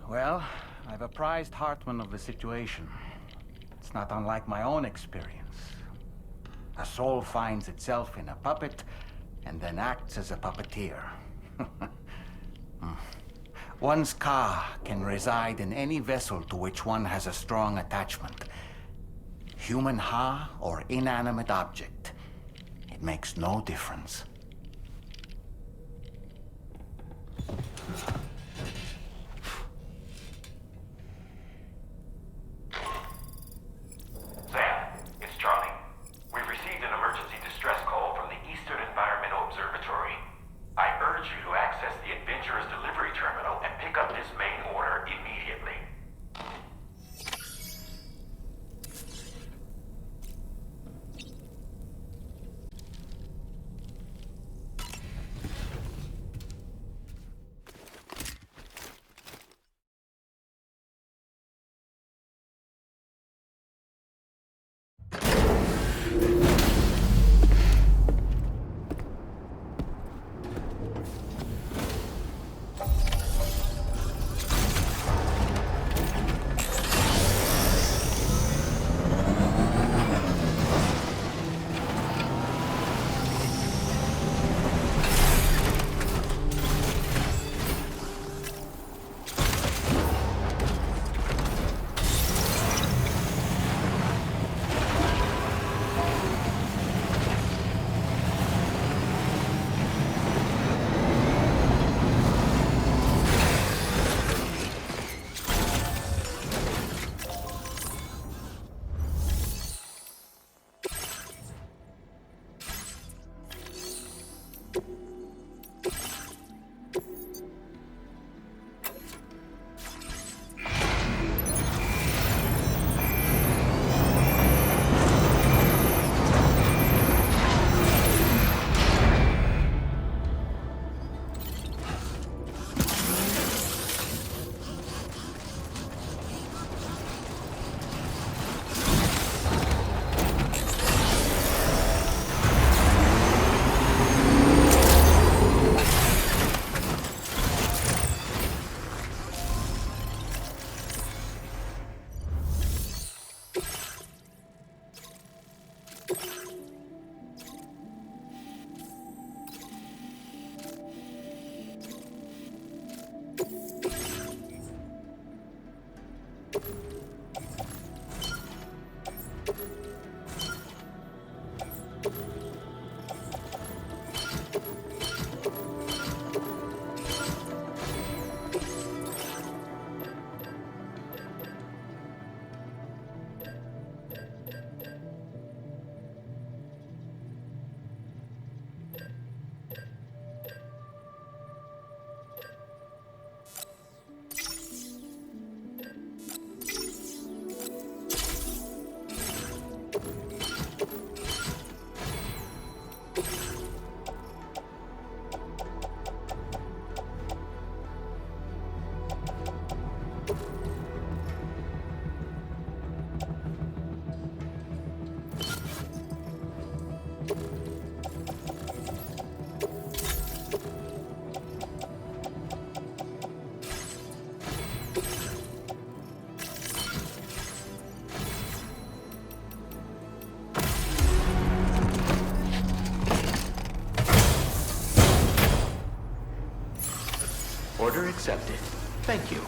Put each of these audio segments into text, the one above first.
Well, I've apprised Hartman of the situation. It's not unlike my own experience. A soul finds itself in a puppet and then acts as a puppeteer. One's ka can reside in any vessel to which one has a strong attachment. Human ha or inanimate object. It makes no difference. Order accepted. Thank you.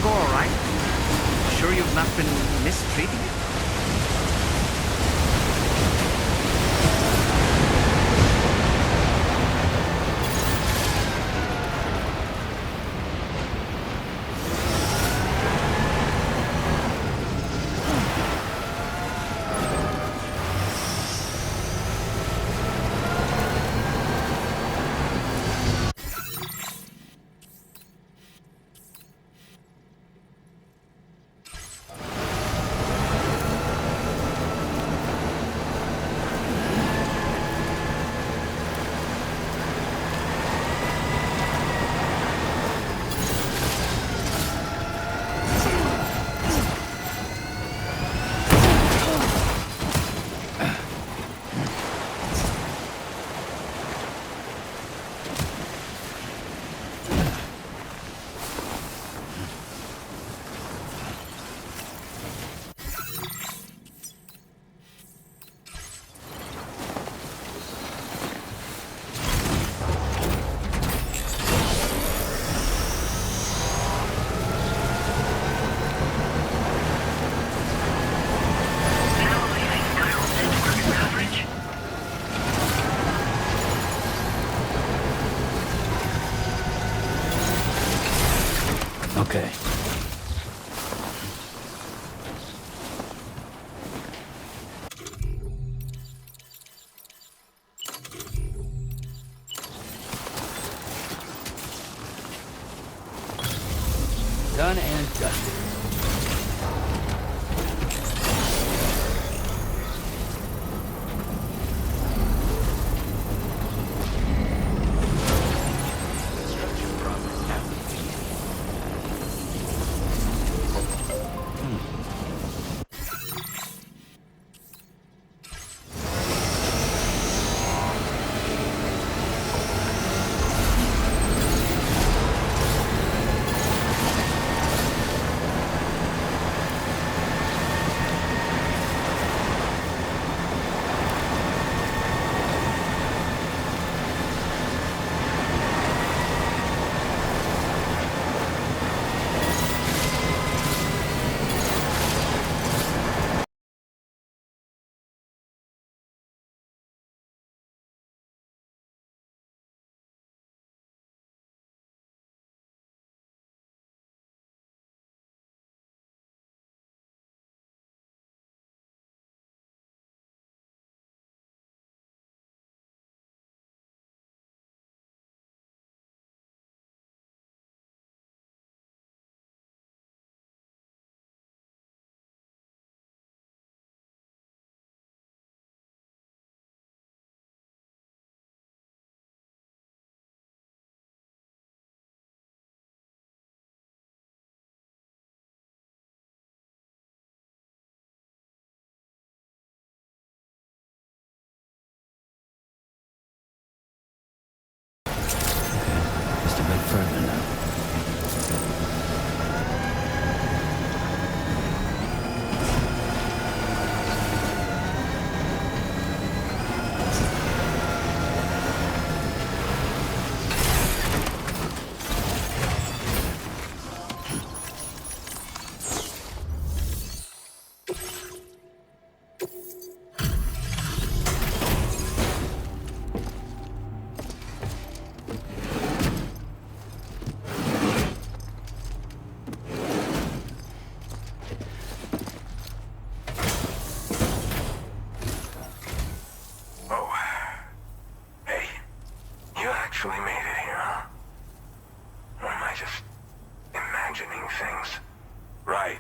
cargo all right? Sure you've not been mistreating it? Okay. Done and dusted. Just a bit further now. Actually made it here, huh? Or am I just imagining things? Right.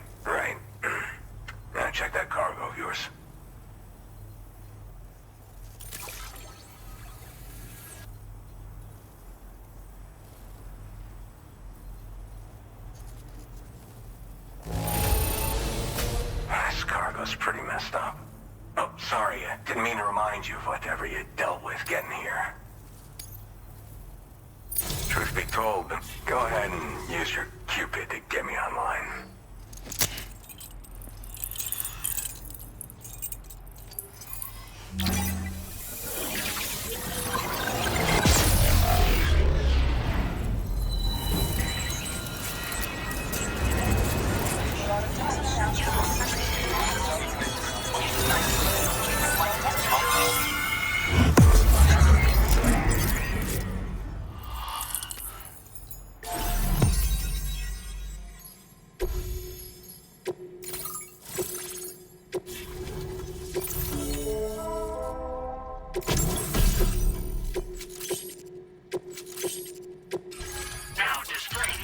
Now check that cargo of yours. This cargo's pretty messed up. Oh, sorry, I didn't mean to remind you of whatever you dealt with getting here. Truth be told, go ahead and use your Cupid to get me online.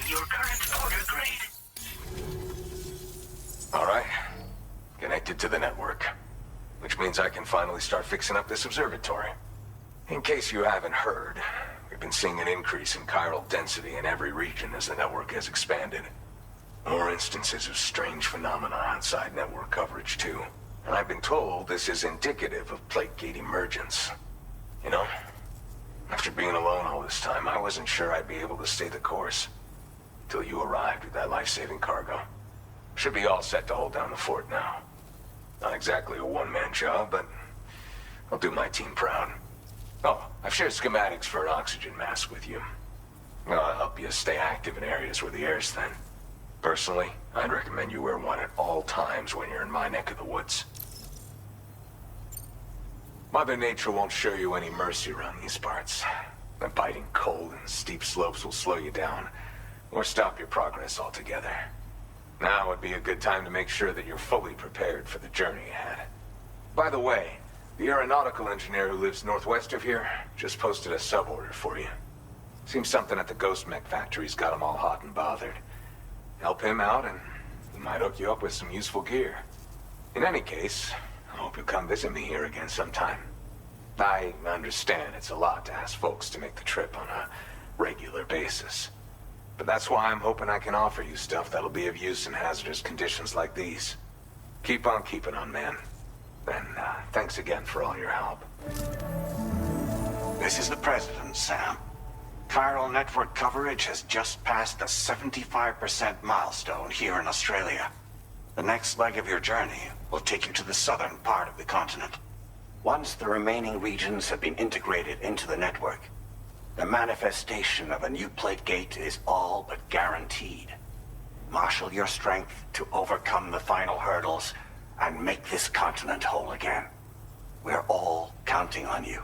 your current order grade. Alright. Connected to the network. Which means I can finally start fixing up this observatory. In case you haven't heard, we've been seeing an increase in chiral density in every region as the network has expanded. More instances of strange phenomena outside network coverage, too. And I've been told this is indicative of plate gate emergence. You know, after being alone all this time, I wasn't sure I'd be able to stay the course. Till you arrived with that life-saving cargo. Should be all set to hold down the fort now. Not exactly a one-man job, but I'll do my team proud. Oh, I've shared schematics for an oxygen mask with you. I'll help you stay active in areas where the air's thin. Personally, I'd recommend you wear one at all times when you're in my neck of the woods. Mother Nature won't show you any mercy around these parts. The biting cold and steep slopes will slow you down, or stop your progress altogether. Now would be a good time to make sure that you're fully prepared for the journey ahead. By the way, the aeronautical engineer who lives northwest of here just posted a sub-order for you. Seems something at the Ghost Mech factory's got him all hot and bothered. Help him out and he might hook you up with some useful gear. In any case, I hope you'll come visit me here again sometime. I understand it's a lot to ask folks to make the trip on a regular basis. But that's why I'm hoping I can offer you stuff that'll be of use in hazardous conditions like these. Keep on keeping on, man. And thanks again for all your help. This is the President, Sam. Chiral network coverage has just passed the 75% milestone here in Australia. The next leg of your journey will take you to the southern part of the continent. Once the remaining regions have been integrated into the network, the manifestation of a new plate gate is all but guaranteed. Marshal your strength to overcome the final hurdles and make this continent whole again. We're all counting on you.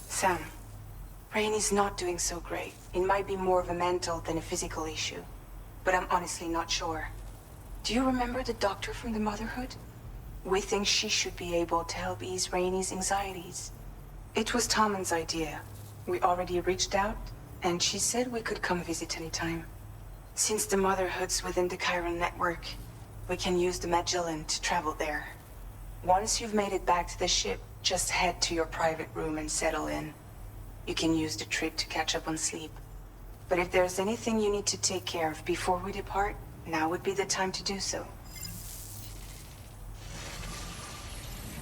Sam, Rainey's not doing so great. It might be more of a mental than a physical issue, but I'm honestly not sure. Do you remember the doctor from the Motherhood? We think she should be able to help ease Rainey's anxieties. It was Tommen's idea. We already reached out, and she said we could come visit anytime. Since the Motherhood's within the Chiron network, we can use the Magellan to travel there. Once you've made it back to the ship, just head to your private room and settle in. You can use the trip to catch up on sleep. But if there's anything you need to take care of before we depart, now would be the time to do so.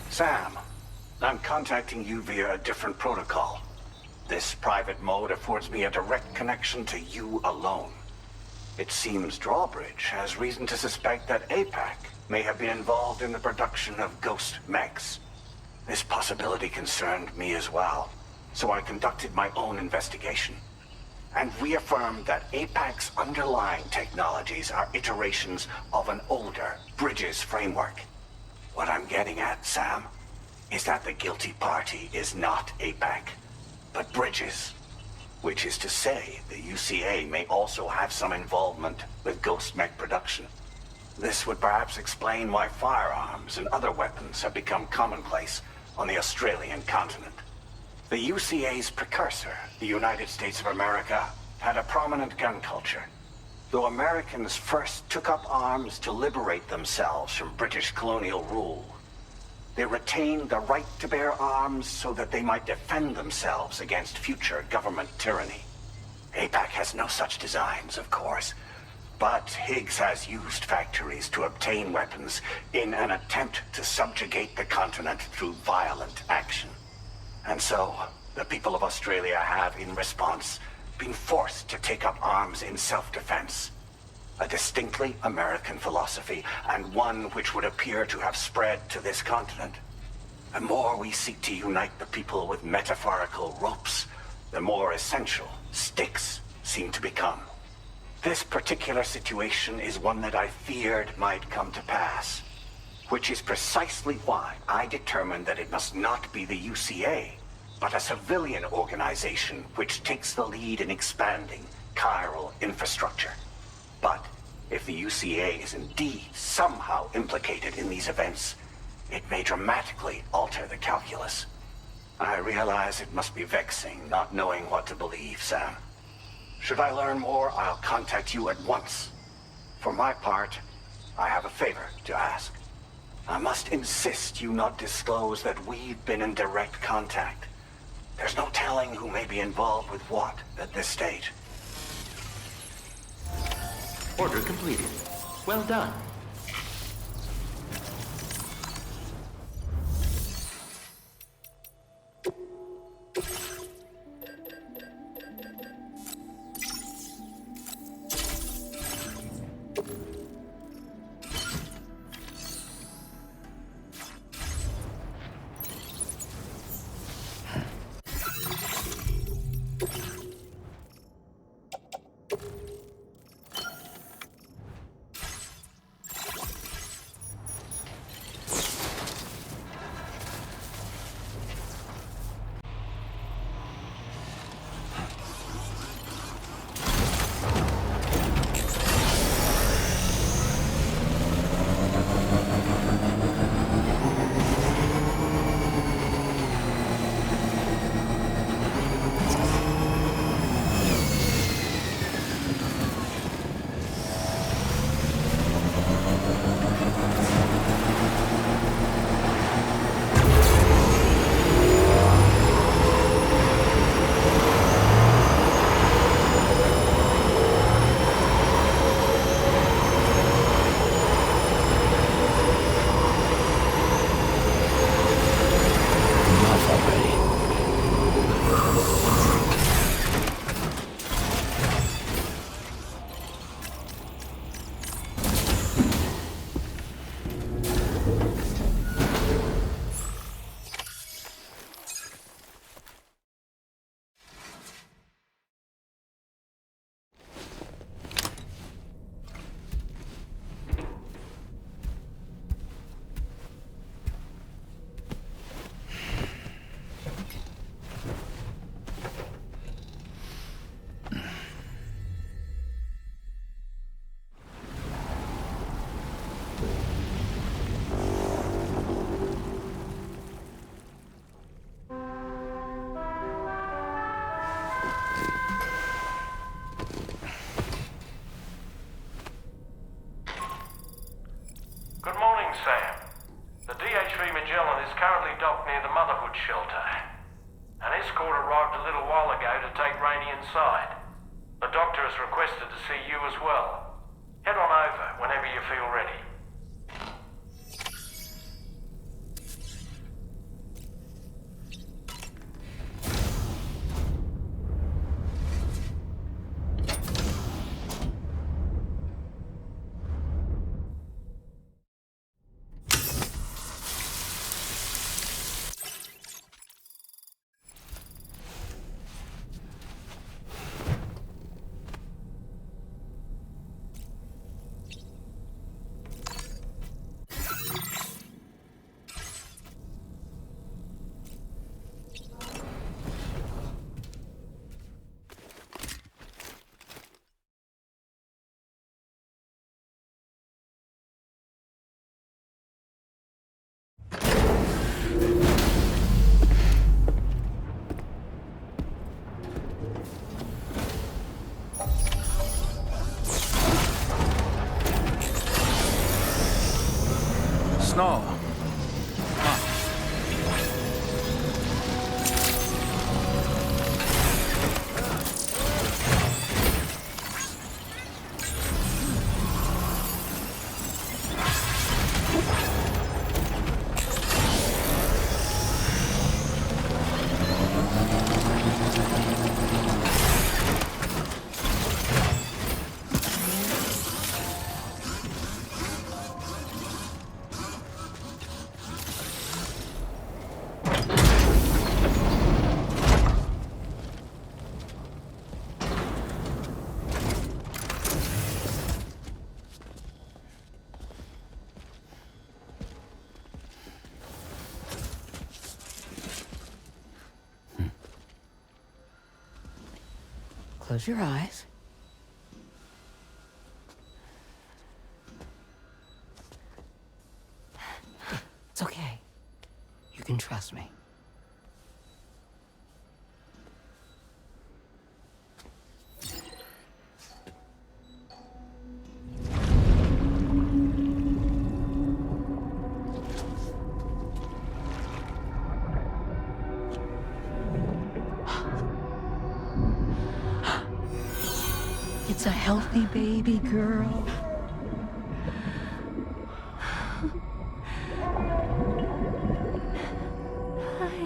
Sam, I'm contacting you via a different protocol. This private mode affords me a direct connection to you alone. It seems Drawbridge has reason to suspect that APAC may have been involved in the production of ghost mechs. This possibility concerned me as well, so I conducted my own investigation and reaffirmed that APAC's underlying technologies are iterations of an older Bridges framework. What I'm getting at, Sam, is that the guilty party is not APAC, but Bridges. Which is to say, the UCA may also have some involvement with ghost mech production. This would perhaps explain why firearms and other weapons have become commonplace on the Australian continent. The UCA's precursor, the United States of America, had a prominent gun culture. Though Americans first took up arms to liberate themselves from British colonial rule, they retained the right to bear arms so that they might defend themselves against future government tyranny. APAC has no such designs, of course, but Higgs has used factories to obtain weapons in an attempt to subjugate the continent through violent action. And so, the people of Australia have, in response, been forced to take up arms in self-defense. A distinctly American philosophy, and one which would appear to have spread to this continent. The more we seek to unite the people with metaphorical ropes, the more essential sticks seem to become. This particular situation is one that I feared might come to pass, which is precisely why I determined that it must not be the UCA, but a civilian organization which takes the lead in expanding chiral infrastructure. But if the UCA is indeed somehow implicated in these events, it may dramatically alter the calculus. I realize it must be vexing not knowing what to believe, Sam. Should I learn more, I'll contact you at once. For my part, I have a favor to ask. I must insist you not disclose that we've been in direct contact. There's no telling who may be involved with what at this stage. Order completed. Well done. Good morning, Sam. The DH-3 Magellan is currently docked near the Motherhood shelter. An escort arrived a little while ago to take Rainey inside. The doctor has requested to see you as well. Head on over whenever you feel ready. Snow. Close your eyes. It's okay. You can trust me. It's a healthy baby girl.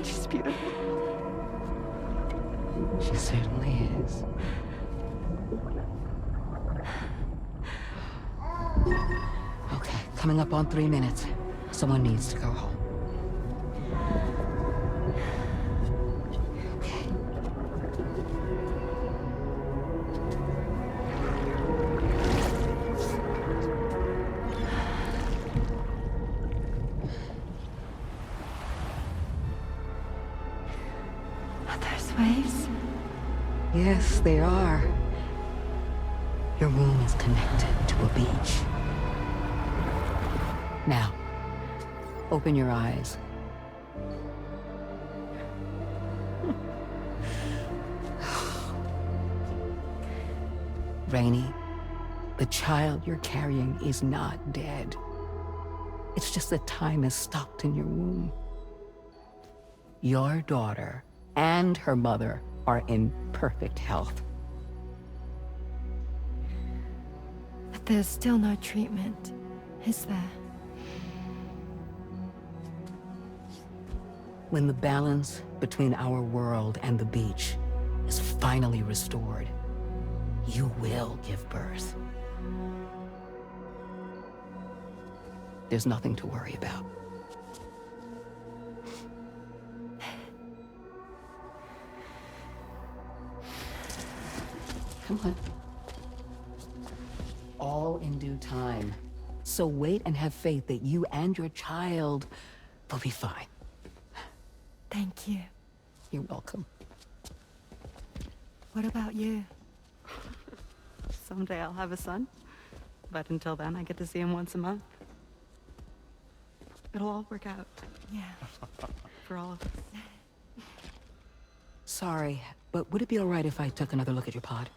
She's beautiful. She certainly is. Okay, coming up on 3 minutes. Someone needs to go home. Okay. There's waves. Yes, they are. Your room is connected to a beach. Now, open your eyes. Rainey, the child you're carrying is not dead. It's just that time has stopped in your womb. Your daughter and her mother are in perfect health. But there's still no treatment, is there? When the balance between our world and the beach is finally restored, you will give birth. There's nothing to worry about. Come on. All in due time. So wait and have faith that you and your child will be fine. Thank you. You're welcome. What about you? Someday I'll have a son, but until then I get to see him once a month. It'll all work out. Yeah. For all of us. Sorry, but would it be all right if I took another look at your pod?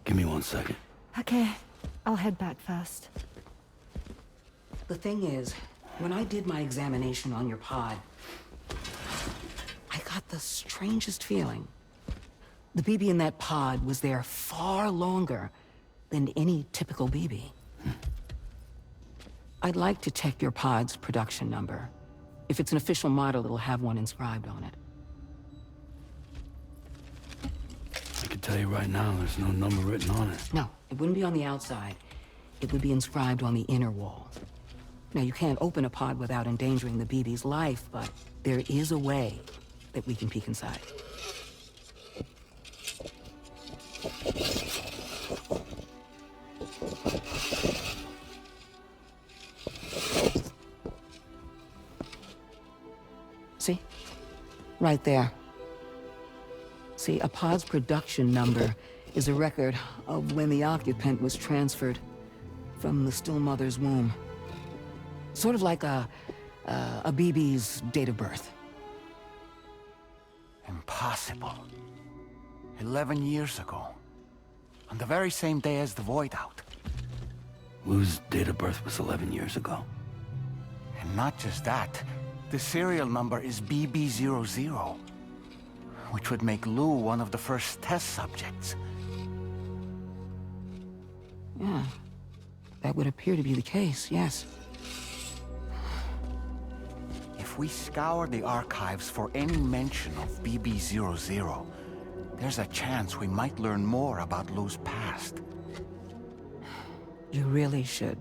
Give me 1 second. Okay, I'll head back first. The thing is, when I did my examination on your pod, I got the strangest feeling. The BB in that pod was there far longer than any typical BB. I'd like to check your pod's production number. If it's an official model, it'll have one inscribed on it. I can tell you right now, there's no number written on it. No, it wouldn't be on the outside. It would be inscribed on the inner wall. Now, you can't open a pod without endangering the BB's life, but there is a way that we can peek inside. See? Right there. See, a pod's production number is a record of when the occupant was transferred from the still mother's womb. Sort of like a BB's date of birth. Impossible. 11 years ago. On the very same day as the void out. Lou's date of birth was 11 years ago. And not just that, the serial number is BB00, which would make Lou one of the first test subjects. Yeah, that would appear to be the case, yes. If we scour the archives for any mention of BB00, there's a chance we might learn more about Lou's past. You really should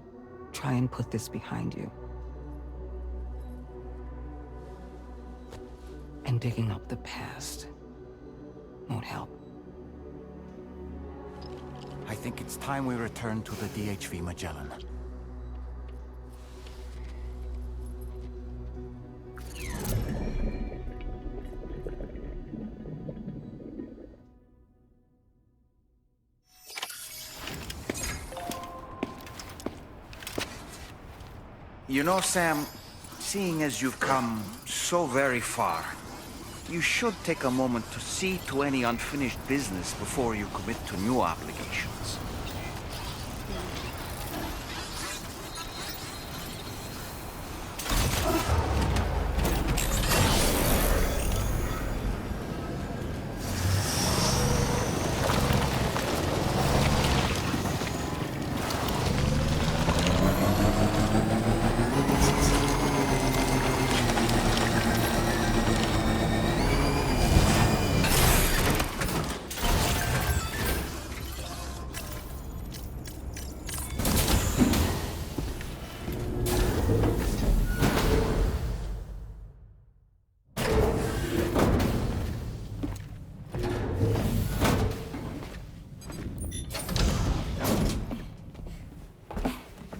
try and put this behind you. And digging up the past won't help. I think it's time we return to the DHV Magellan. You know, Sam, seeing as you've come so very far, you should take a moment to see to any unfinished business before you commit to new obligations.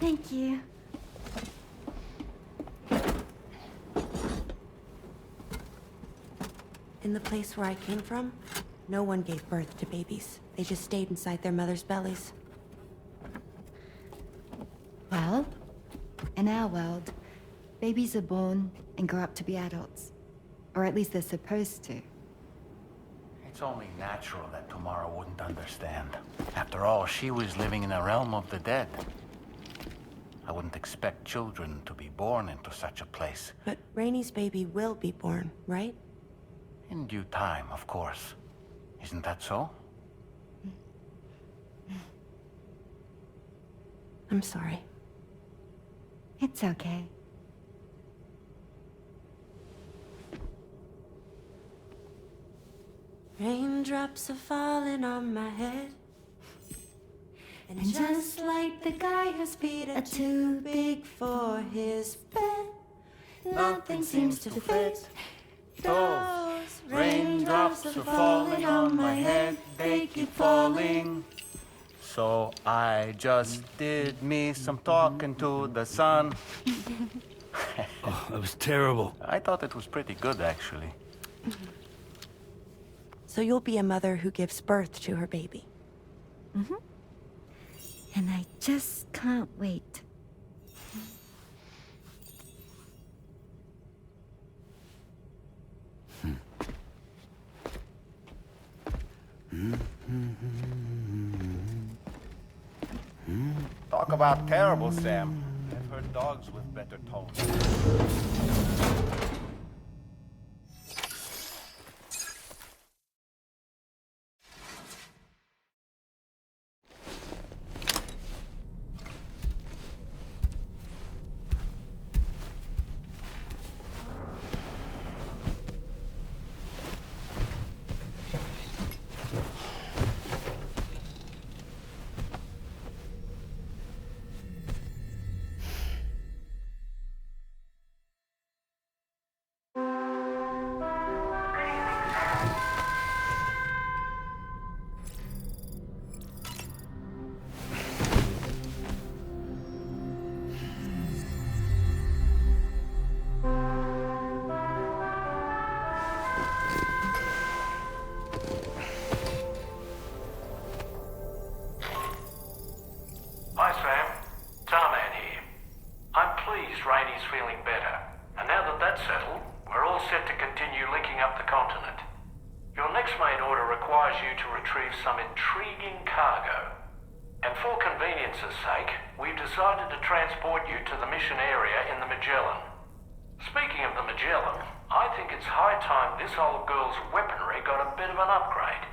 Thank you. In the place where I came from, no one gave birth to babies. They just stayed inside their mother's bellies. Well, in our world, babies are born and grow up to be adults. Or at least they're supposed to. It's only natural that Tamara wouldn't understand. After all, she was living in a realm of the dead. I wouldn't expect children to be born into such a place. But Rainey's baby will be born, right? In due time, of course. Isn't that so? I'm sorry. It's okay. Raindrops are falling on my head. And just like the guy whose feet are too big for his bed, nothing seems to fit. Those raindrops are falling on my head, they keep falling. So I just did me some talking to the sun. Oh, that was terrible. I thought it was pretty good, actually. So you'll be a mother who gives birth to her baby. Mm-hmm. And I just can't wait. Talk about terrible, Sam. I've heard dogs with better tones. Hi, Sam. Tarman here. I'm pleased Rainey's feeling better. And now that that's settled, we're all set to continue linking up the continent. Your next main order requires you to retrieve some intriguing cargo. And for convenience's sake, we've decided to transport you to the mission area in the Magellan. Speaking of the Magellan, I think it's high time this old girl's weaponry got a bit of an upgrade.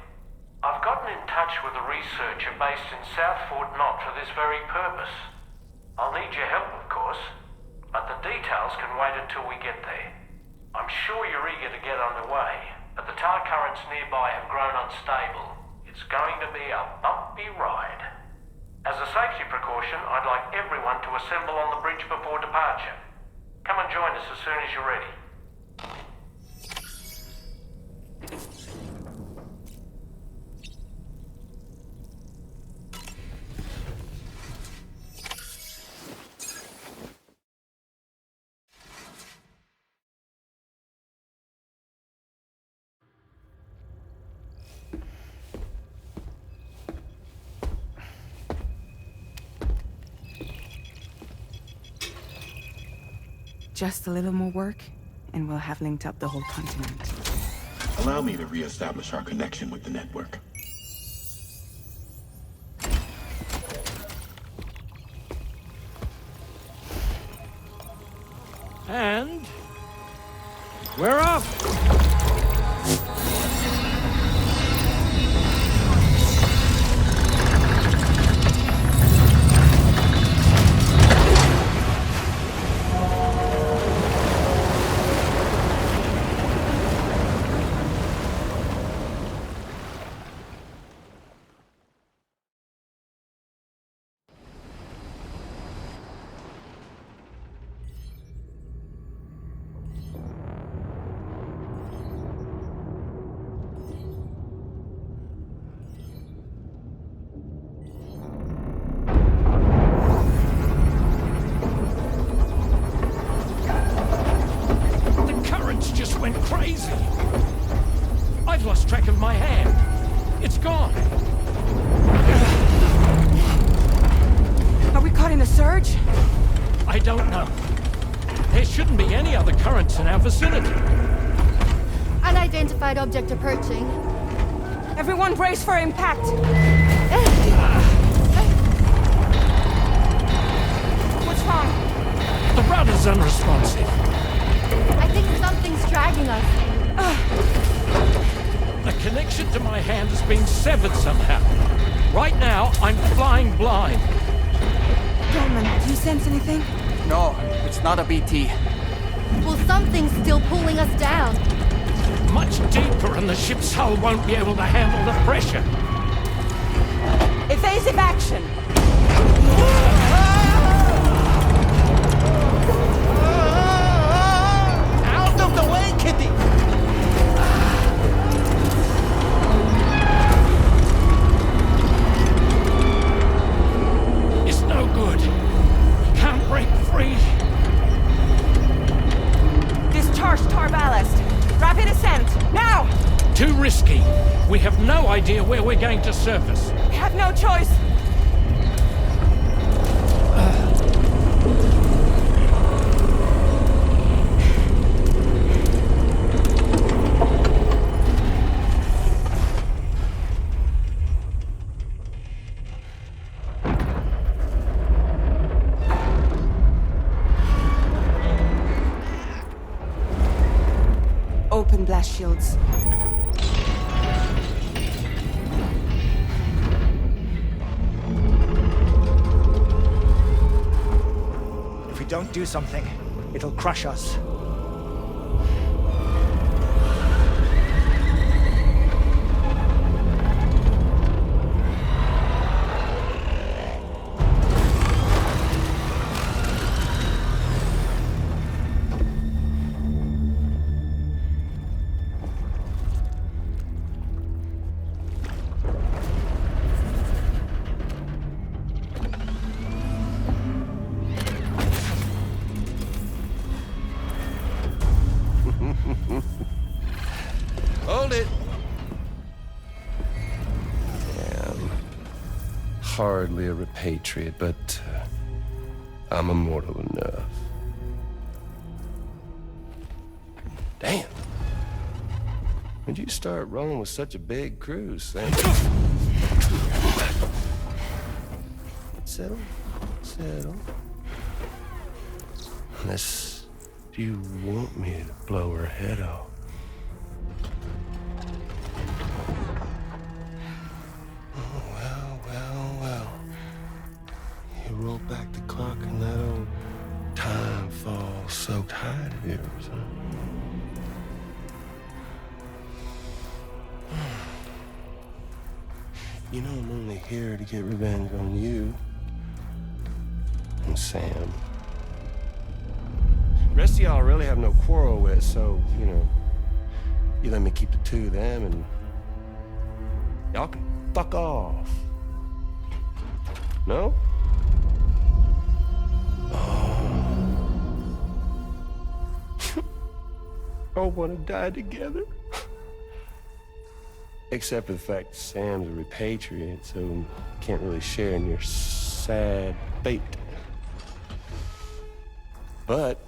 I've gotten in touch with a researcher based in South Fort Knott for this very purpose. I'll need your help, of course, but the details can wait until we get there. I'm sure you're eager to get underway, but the tar currents nearby have grown unstable. It's going to be a bumpy ride. As a safety precaution, I'd like everyone to assemble on the bridge before departure. Come and join us as soon as you're ready. Just a little more work, and we'll have linked up the whole continent. Allow me to reestablish our connection with the network. And we're off! hand. It's gone. Are we caught in a surge? I don't know. There shouldn't be any other currents in our vicinity. Unidentified object approaching. Everyone brace for impact. What's wrong? The rudder's unresponsive. I think something's dragging us. The connection to my hand has been severed somehow. Right now, I'm flying blind. Dolman, do you sense anything? No, it's not a BT. Well, something's still pulling us down. Much deeper, and the ship's hull won't be able to handle the pressure. Evasive action! Out of the way, Kitty! It's no good. Can't break free. Discharge tar ballast. Rapid ascent, now! Too risky. We have no idea where we're going to surface. We have no choice. Open blast shields. If we don't do something, it'll crush us. Hold it! I'm hardly a repatriate, but I'm immortal enough. Damn. When'd you start rolling with such a big crew, Sam? Settle. Settle. Unless you want me to blow her head off. Well. You roll back the clock and that old time fall soaked hide of yours, huh? You know I'm only here to get revenge on you and Sam. The rest of y'all really have no quarrel with, so, you let me keep the two of them and y'all can fuck off. No? All want to die together. Except for the fact that Sam's a repatriate, so can't really share in your sad fate. But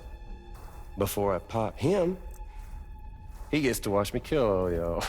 before I pop him, he gets to watch me kill all y'all.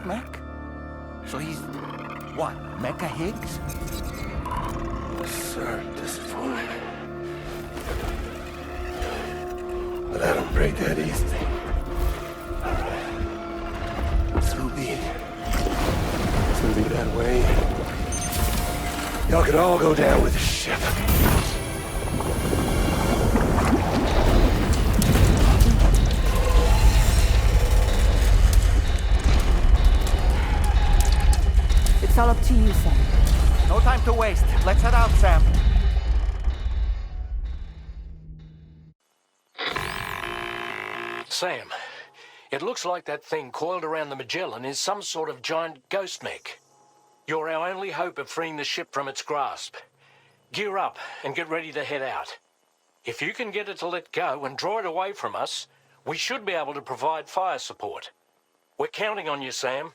ghost mech? So he's... what, Mecha Higgs? Sir, at this point. But I don't break that easy. So be it. It's gonna be that way. Y'all could all go down with the ship. It's all up to you, Sam. No time to waste. Let's head out, Sam. Sam, it looks like that thing coiled around the Magellan is some sort of giant ghost mech. You're our only hope of freeing the ship from its grasp. Gear up and get ready to head out. If you can get it to let go and draw it away from us, we should be able to provide fire support. We're counting on you, Sam.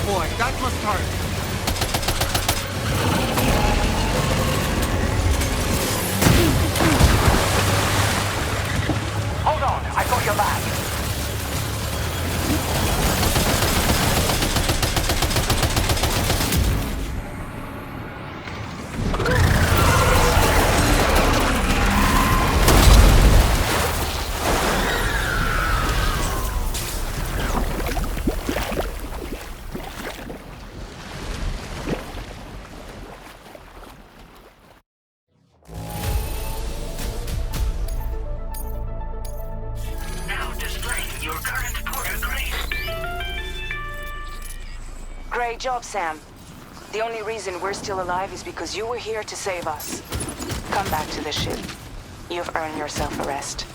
Oh boy, that must hurt. Hold on, I got your back. Great job, Sam. The only reason we're still alive is because you were here to save us. Come back to the ship. You've earned yourself a rest.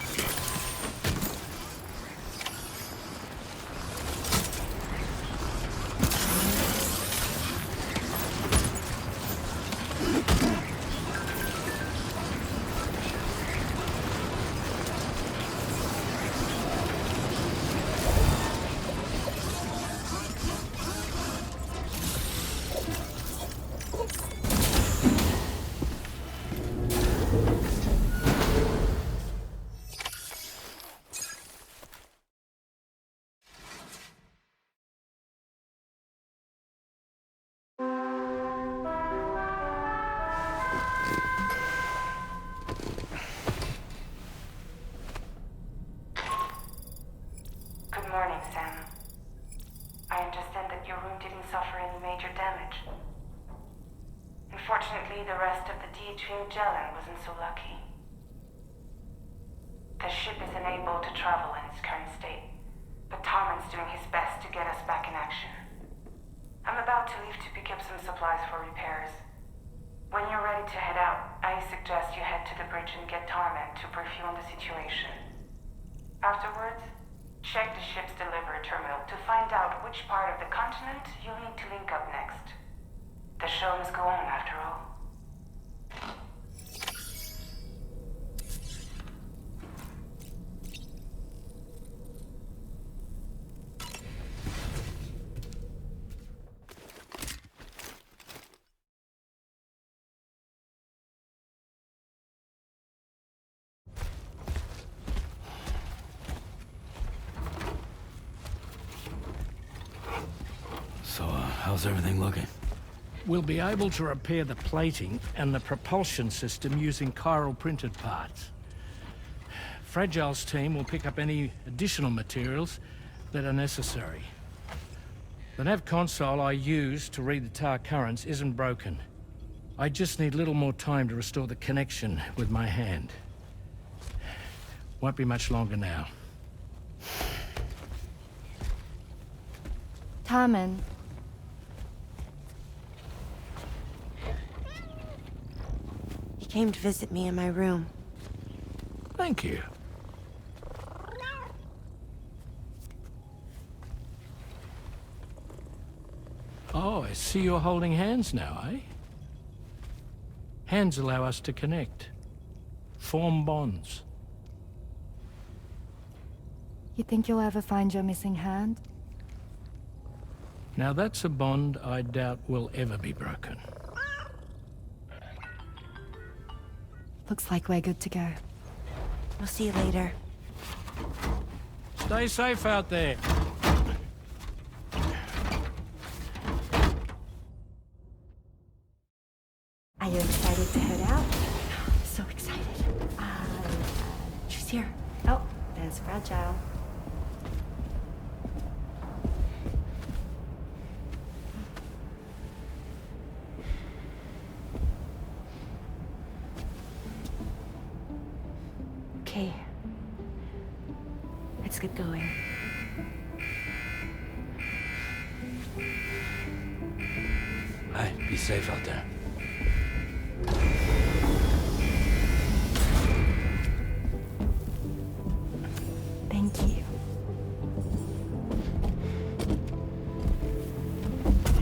Good morning, Sam. I understand that your room didn't suffer any major damage. Unfortunately, the rest of the DHV Magellan wasn't so lucky. The ship is unable to travel in its current state, but Tarman's doing his best to get us back in action. I'm about to leave to pick up some supplies for repairs. When you're ready to head out, I suggest you head to the bridge and get Tarman to brief you on the situation. Afterwards, check the ship's delivery terminal to find out which part of the continent you'll need to link up next. The show must go on, after all. So, how's everything looking? We'll be able to repair the plating and the propulsion system using chiral printed parts. Fragile's team will pick up any additional materials that are necessary. The nav console I use to read the tower currents isn't broken. I just need a little more time to restore the connection with my hand. Won't be much longer now. Tarman. He came to visit me in my room. Thank you. Oh, I see you're holding hands now, eh? Hands allow us to connect. Form bonds. You think you'll ever find your missing hand? Now that's a bond I doubt will ever be broken. Looks like we're good to go. We'll see you later. Stay safe out there. Are you excited to head out? So excited. She's here. Oh, there's Fragile. Okay. Let's get going. Hey, be safe out there. Thank you.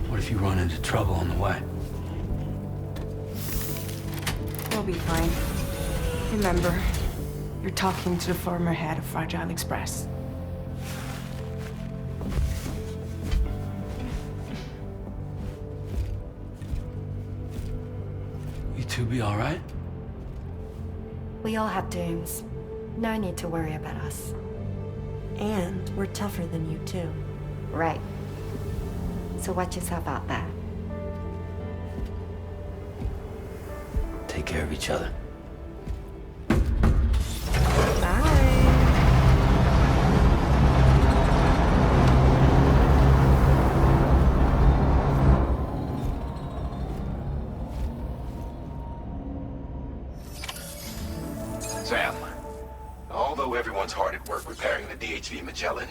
What if you run into trouble on the way? We'll be fine. Remember, you're talking to the former head of Fragile Express. two be all right? We all have dooms. No need to worry about us. And we're tougher than you, too. Right. So watch yourself out there. Take care of each other. Sam, although everyone's hard at work repairing the DHV Magellan,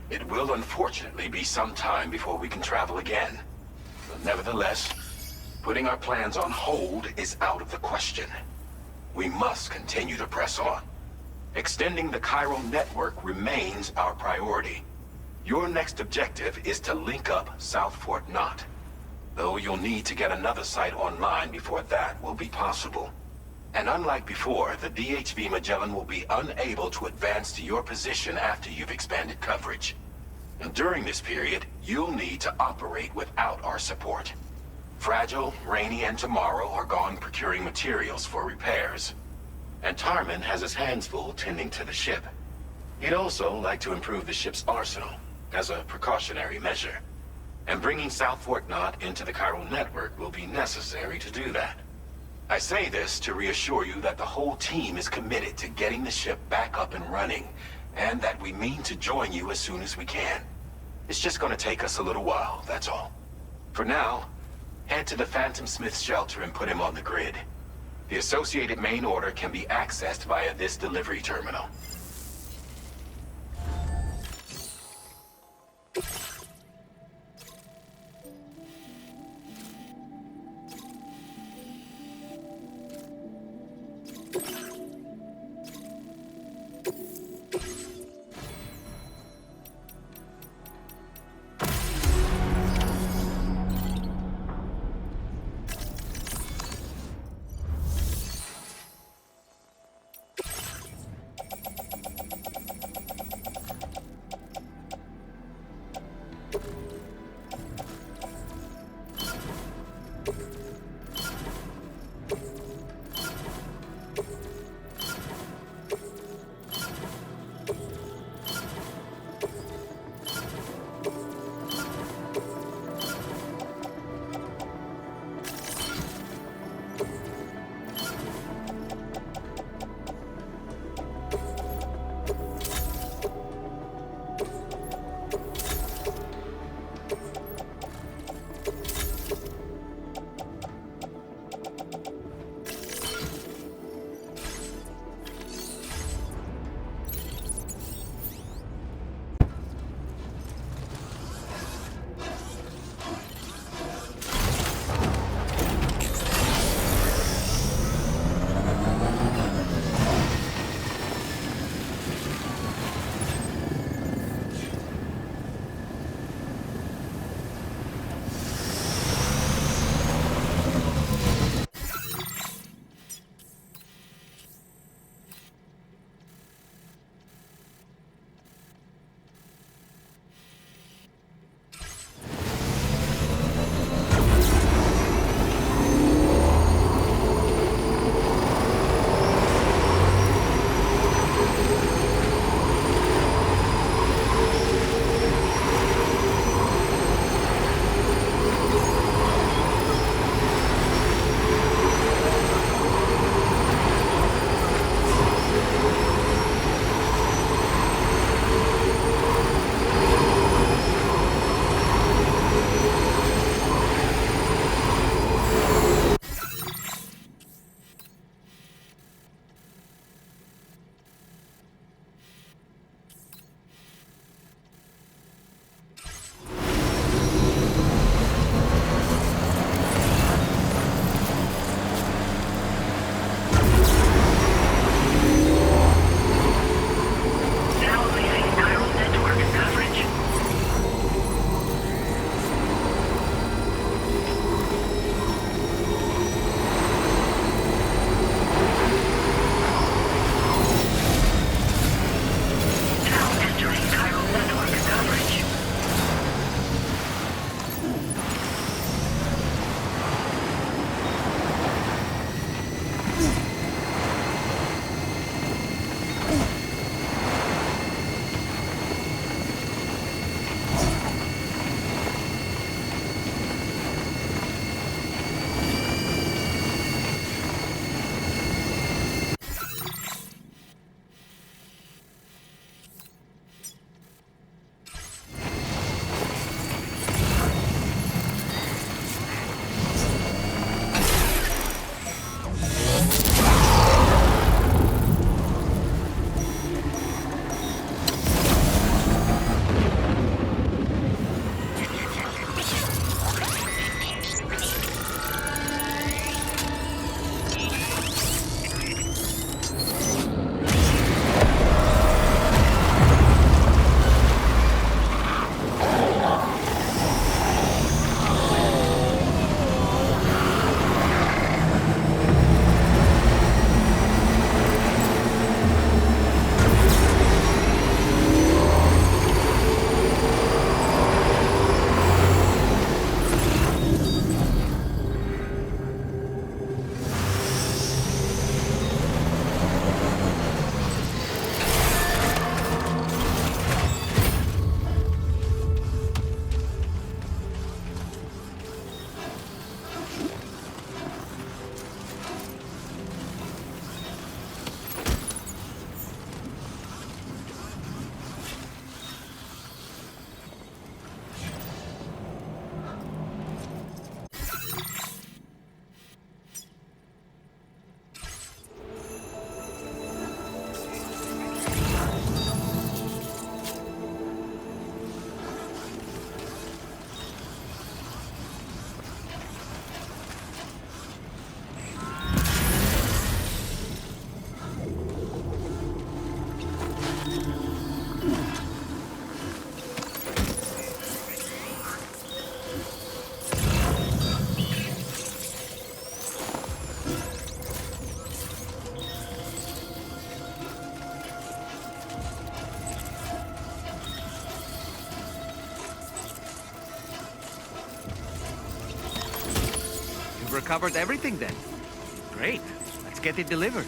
it will unfortunately be some time before we can travel again. But nevertheless, putting our plans on hold is out of the question. We must continue to press on. Extending the chiral network remains our priority. Your next objective is to link up South Fort Knot. Though you'll need to get another site online before that will be possible. And unlike before, the DHV Magellan will be unable to advance to your position after you've expanded coverage. And during this period, you'll need to operate without our support. Fragile, Rainey, and Tomorrow are gone procuring materials for repairs. And Tarman has his hands full tending to the ship. He'd also like to improve the ship's arsenal, as a precautionary measure. And bringing South Fort Knot into the chiral network will be necessary to do that. I say this to reassure you that the whole team is committed to getting the ship back up and running, and that we mean to join you as soon as we can. It's just gonna take us a little while, that's all. For now, head to the Phantom Smith shelter and put him on the grid. The associated main order can be accessed via this delivery terminal. recovered everything then. Great. Let's get it delivered.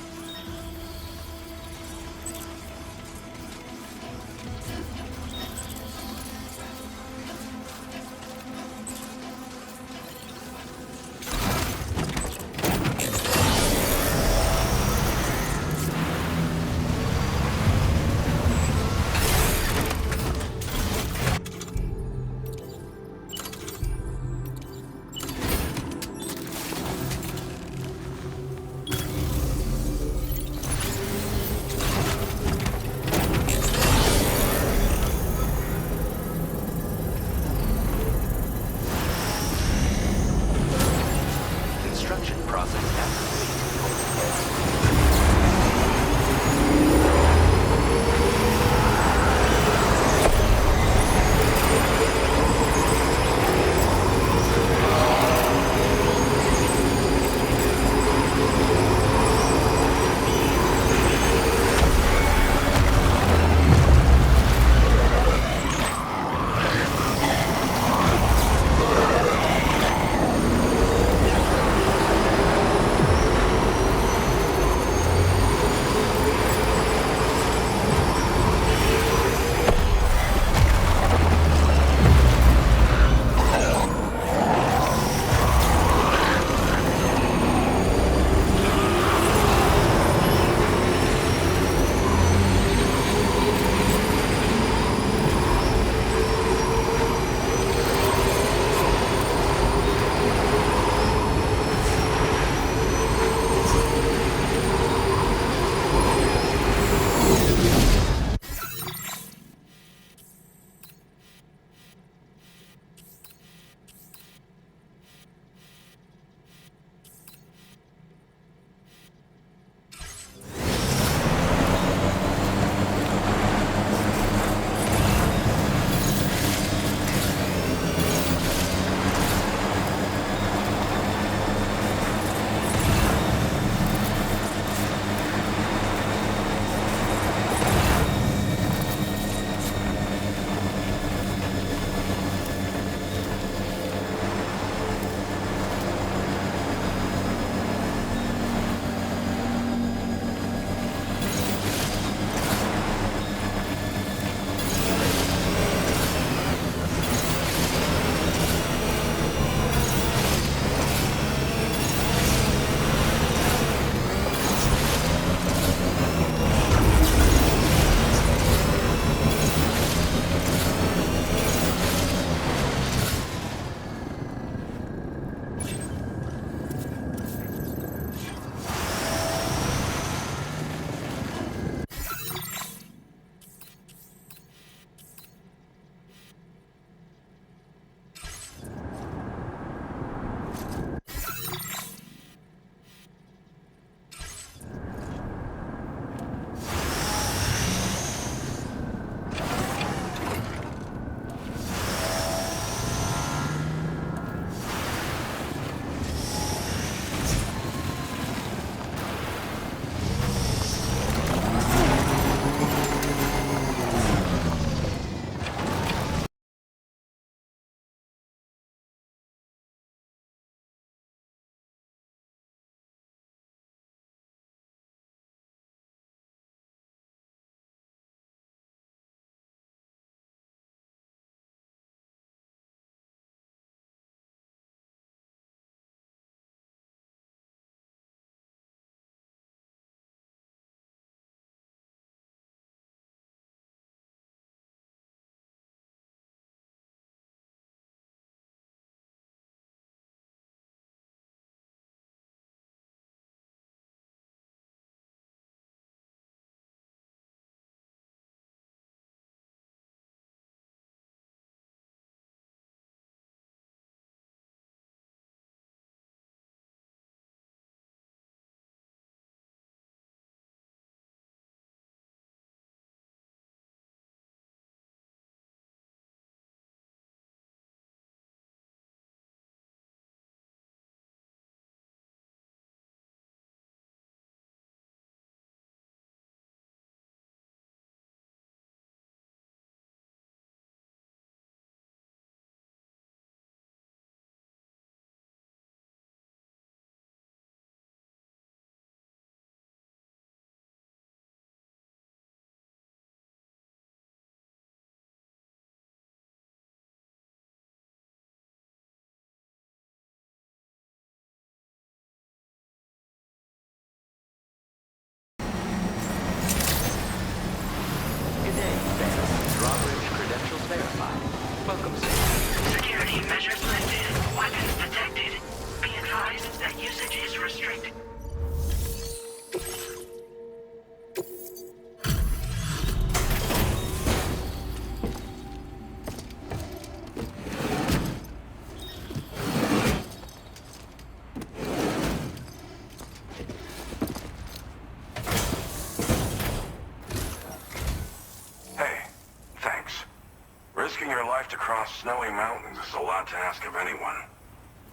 snowy mountains is a lot to ask of anyone.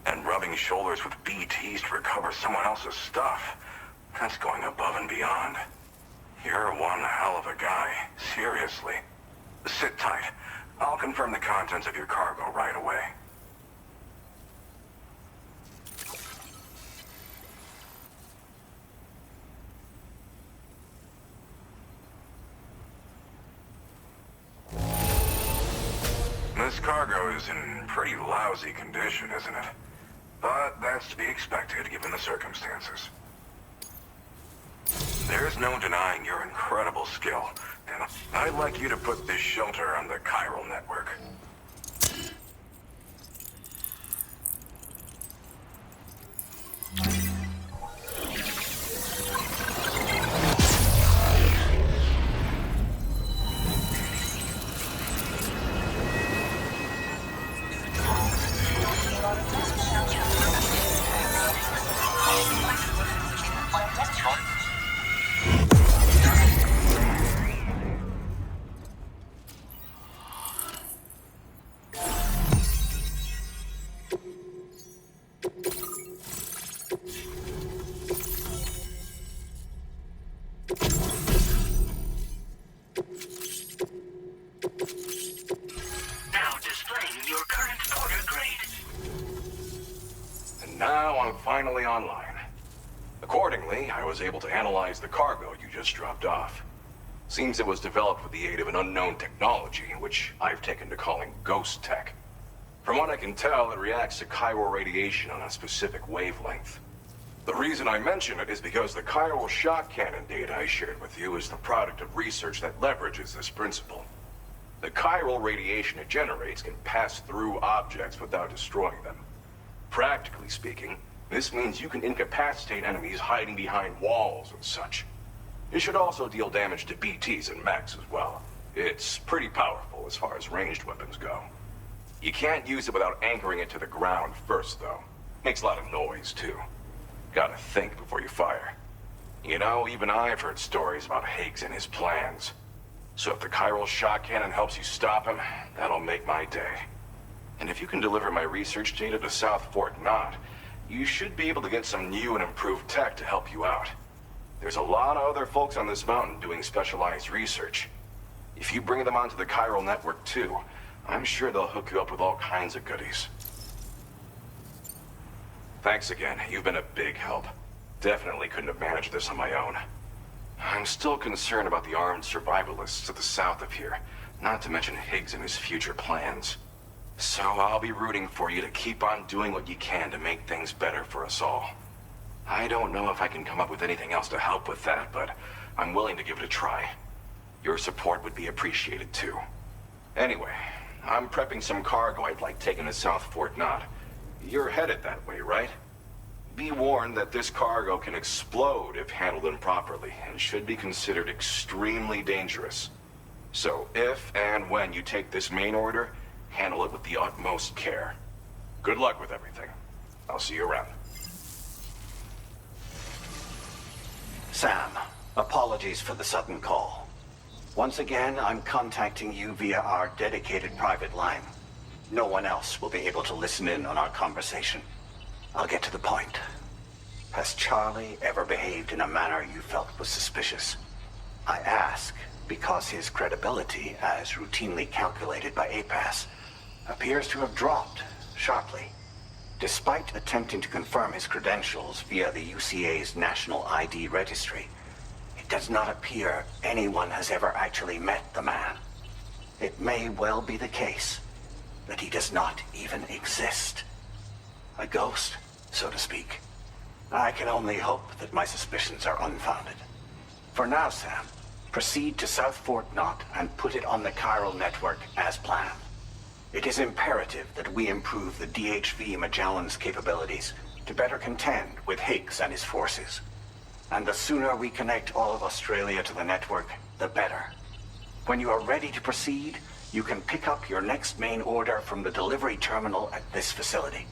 And rubbing shoulders with BTs to recover someone else's stuff, that's going above and beyond. You're one hell of a guy, seriously. Sit tight. I'll confirm the contents of your cargo right away. This cargo is in pretty lousy condition, isn't it? But that's to be expected given the circumstances. There's no denying your incredible skill, and I'd like you to put this shelter on the chiral network. Now I'm finally online. Accordingly, I was able to analyze the cargo you just dropped off. Seems it was developed with the aid of an unknown technology, which I've taken to calling ghost tech. From what I can tell, it reacts to chiral radiation on a specific wavelength. The reason I mention it is because the chiral shock cannon data I shared with you is the product of research that leverages this principle. The chiral radiation it generates can pass through objects without destroying them. Practically speaking, this means you can incapacitate enemies hiding behind walls and such. It should also deal damage to BTs and mechs as well. It's pretty powerful as far as ranged weapons go. You can't use it without anchoring it to the ground first, though. Makes a lot of noise, too. Gotta think before you fire. You know, even I've heard stories about Higgs and his plans. So if the chiral shock cannon helps you stop him, that'll make my day. And if you can deliver my research data to South Fort Knot, you should be able to get some new and improved tech to help you out. There's a lot of other folks on this mountain doing specialized research. If you bring them onto the chiral network too, I'm sure they'll hook you up with all kinds of goodies. Thanks again. You've been a big help. Definitely couldn't have managed this on my own. I'm still concerned about the armed survivalists to the south of here, not to mention Higgs and his future plans. So I'll be rooting for you to keep on doing what you can to make things better for us all. I don't know if I can come up with anything else to help with that, but I'm willing to give it a try. Your support would be appreciated too. Anyway, I'm prepping some cargo I'd like taken to South Fort Knot. You're headed that way, right? Be warned that this cargo can explode if handled improperly, and should be considered extremely dangerous. So if and when you take this main order, handle it with the utmost care. Good luck with everything. I'll see you around. Sam, apologies for the sudden call. Once again, I'm contacting you via our dedicated private line. No one else will be able to listen in on our conversation. I'll get to the point. Has Charlie ever behaved in a manner you felt was suspicious? I ask because his credibility, as routinely calculated by APAS, appears to have dropped sharply. Despite attempting to confirm his credentials via the UCA's National ID Registry, it does not appear anyone has ever actually met the man. It may well be the case that he does not even exist. A ghost, so to speak. I can only hope that my suspicions are unfounded. For now, Sam, proceed to South Fort Knot and put it on the chiral network as planned. It is imperative that we improve the DHV Magellan's capabilities to better contend with Higgs and his forces. And the sooner we connect all of Australia to the network, the better. When you are ready to proceed, you can pick up your next main order from the delivery terminal at this facility.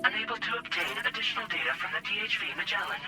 Unable to obtain additional data from the DHV Magellan.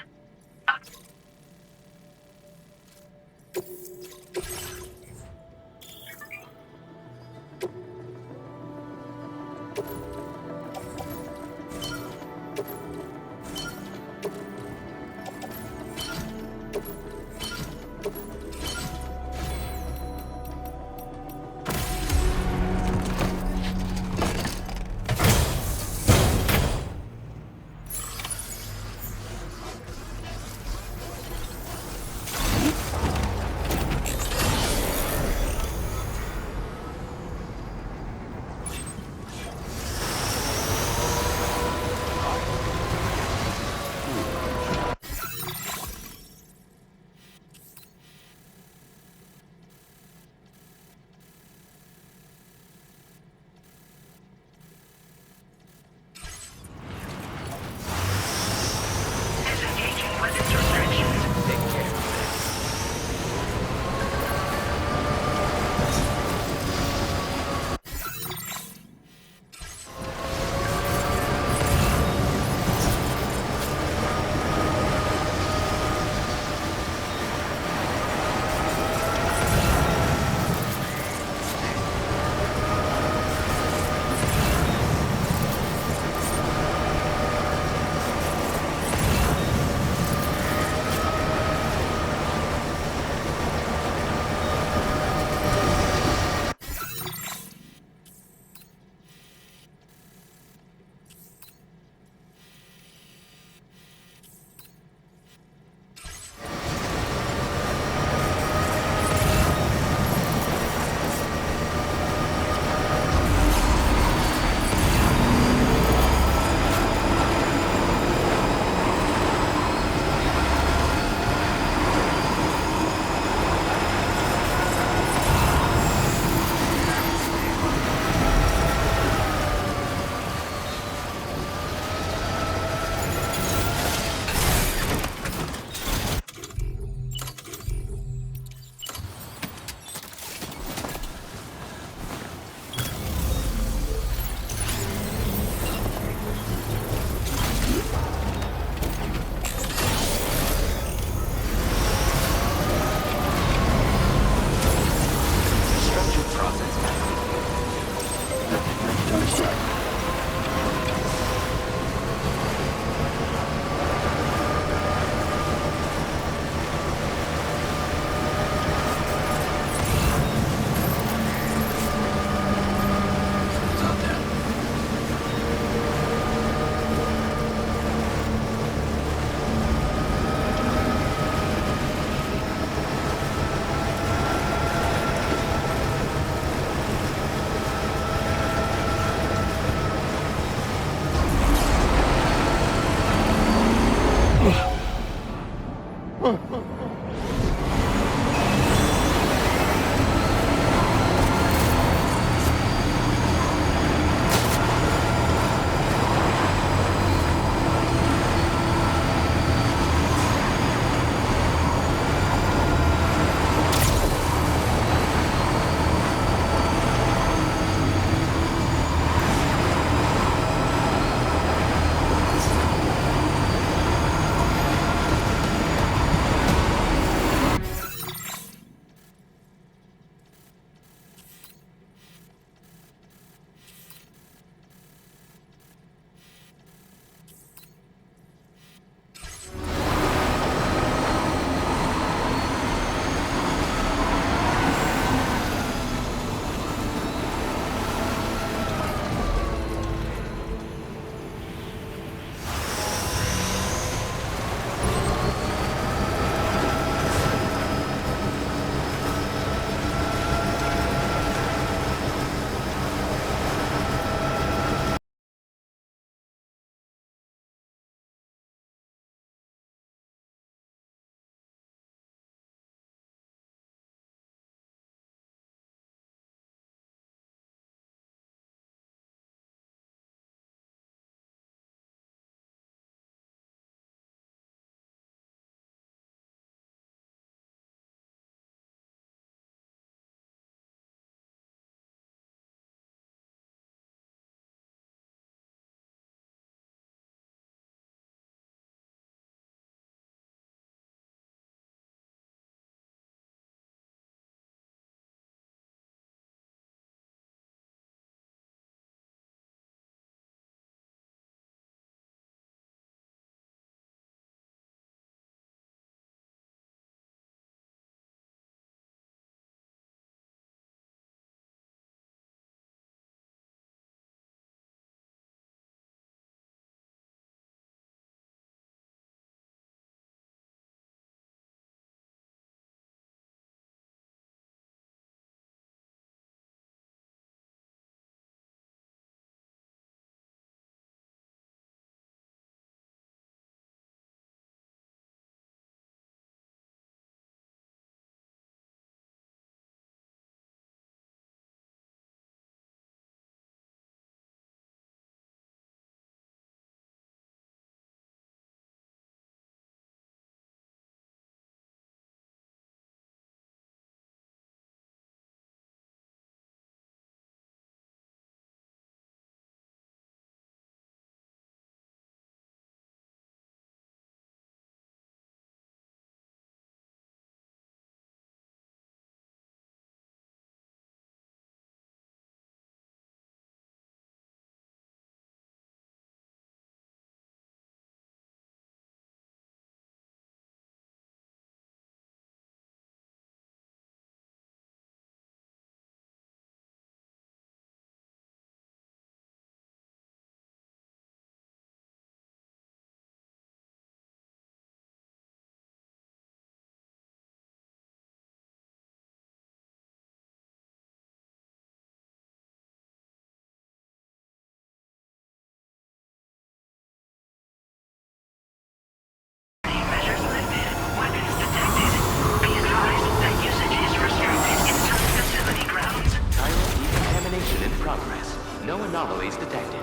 progress. No anomalies detected.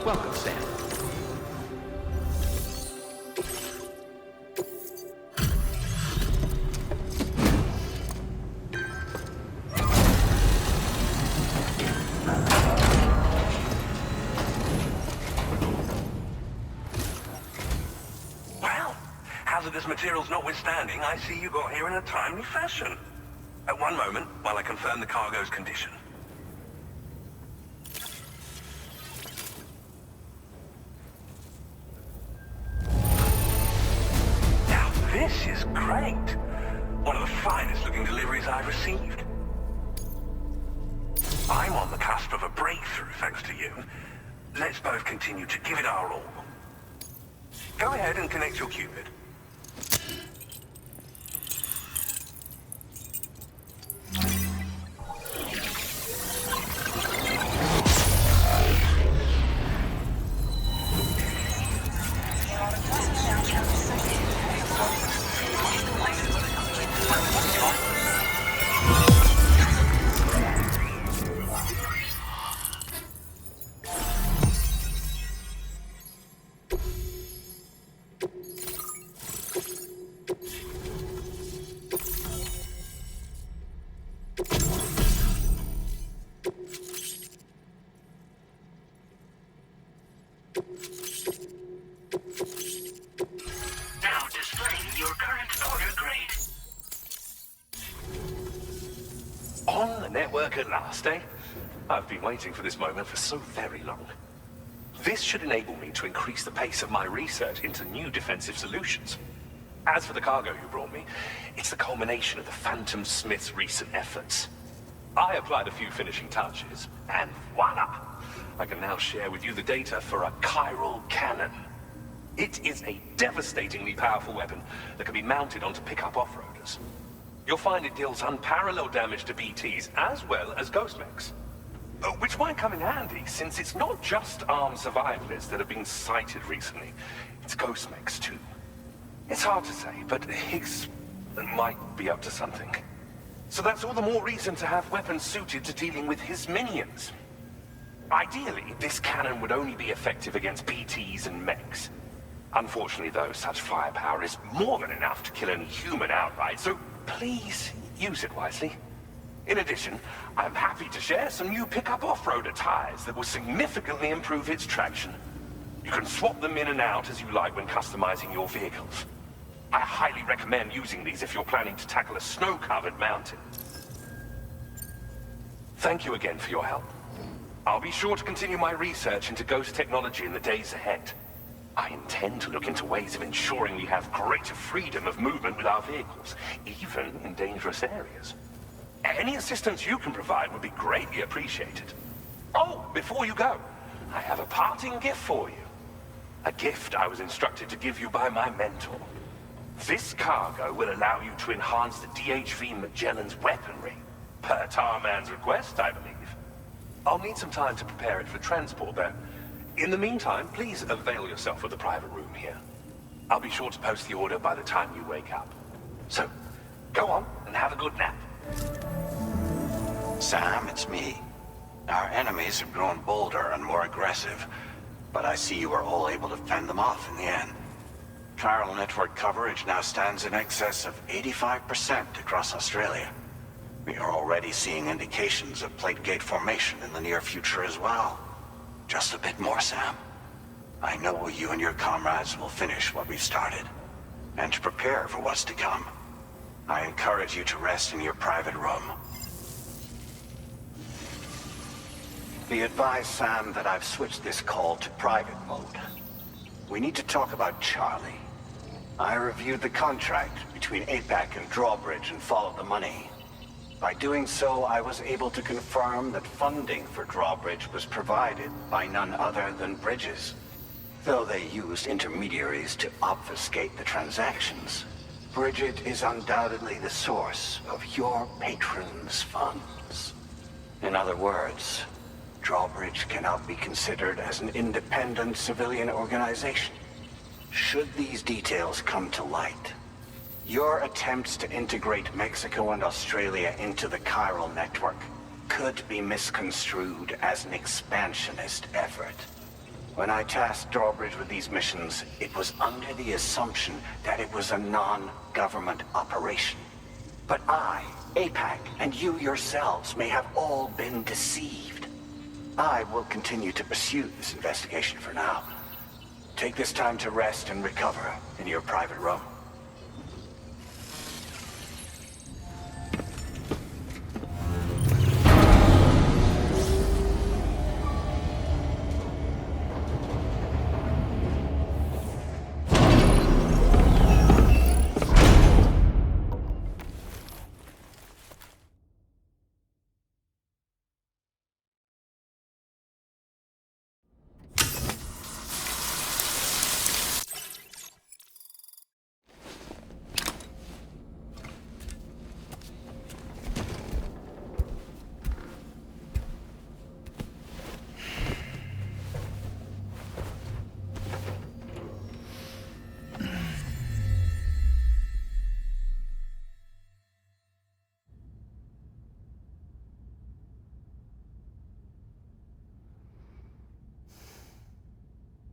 Welcome, Sam. Well, hazardous materials notwithstanding, I see you got here in a timely fashion. At one moment, while I confirm the cargo's condition. Now this is great. One of the finest looking deliveries I've received. I'm on the cusp of a breakthrough, thanks to you. Let's both continue to give it our all. Go ahead and connect your Cupid. Now displaying your current order grade. On the network at last, eh? I've been waiting for this moment for so very long. This should enable me to increase the pace of my research into new defensive solutions. As for the cargo you brought me, it's the culmination of the Phantom Smith's recent efforts. I applied a few finishing touches, and voila! I can now share with you the data for a chiral cannon. It is a devastatingly powerful weapon that can be mounted onto pickup off-roaders. You'll find it deals unparalleled damage to BTs as well as ghost mechs. Which might come in handy, since it's not just armed survivalists that have been sighted recently. It's ghost mechs too. It's hard to say, but Higgs might be up to something. So that's all the more reason to have weapons suited to dealing with his minions. Ideally, this cannon would only be effective against BTs and mechs. Unfortunately, though, such firepower is more than enough to kill any human outright, so please use it wisely. In addition, I'm happy to share some new pickup off-roader tires that will significantly improve its traction. You can swap them in and out as you like when customizing your vehicles. I highly recommend using these if you're planning to tackle a snow-covered mountain. Thank you again for your help. I'll be sure to continue my research into ghost technology in the days ahead. I intend to look into ways of ensuring we have greater freedom of movement with our vehicles, even in dangerous areas. Any assistance you can provide would be greatly appreciated. Oh, before you go, I have a parting gift for you. A gift I was instructed to give you by my mentor. This cargo will allow you to enhance the DHV Magellan's weaponry, per Tarman's request, I believe. I'll need some time to prepare it for transport, though. In the meantime, please avail yourself of the private room here. I'll be sure to post the order by the time you wake up. So, go on and have a good nap. Sam, it's me. Our enemies have grown bolder and more aggressive, but I see you were all able to fend them off in the end. Chiral network coverage now stands in excess of 85% across Australia. We are already seeing indications of plate gate formation in the near future as well. Just a bit more, Sam. I know you and your comrades will finish what we've started, and to prepare for what's to come. I encourage you to rest in your private room. Be advised, Sam, that I've switched this call to private mode. We need to talk about Charlie. I reviewed the contract between APAC and Drawbridge and followed the money. By doing so, I was able to confirm that funding for Drawbridge was provided by none other than Bridges. Though they used intermediaries to obfuscate the transactions, Bridget is undoubtedly the source of your patron's funds. In other words, Drawbridge cannot be considered as an independent civilian organization. Should these details come to light, your attempts to integrate Mexico and Australia into the chiral network could be misconstrued as an expansionist effort. When I tasked Drawbridge with these missions, it was under the assumption that it was a non-government operation. But I, APAC, and you yourselves may have all been deceived. I will continue to pursue this investigation for now. Take this time to rest and recover in your private room.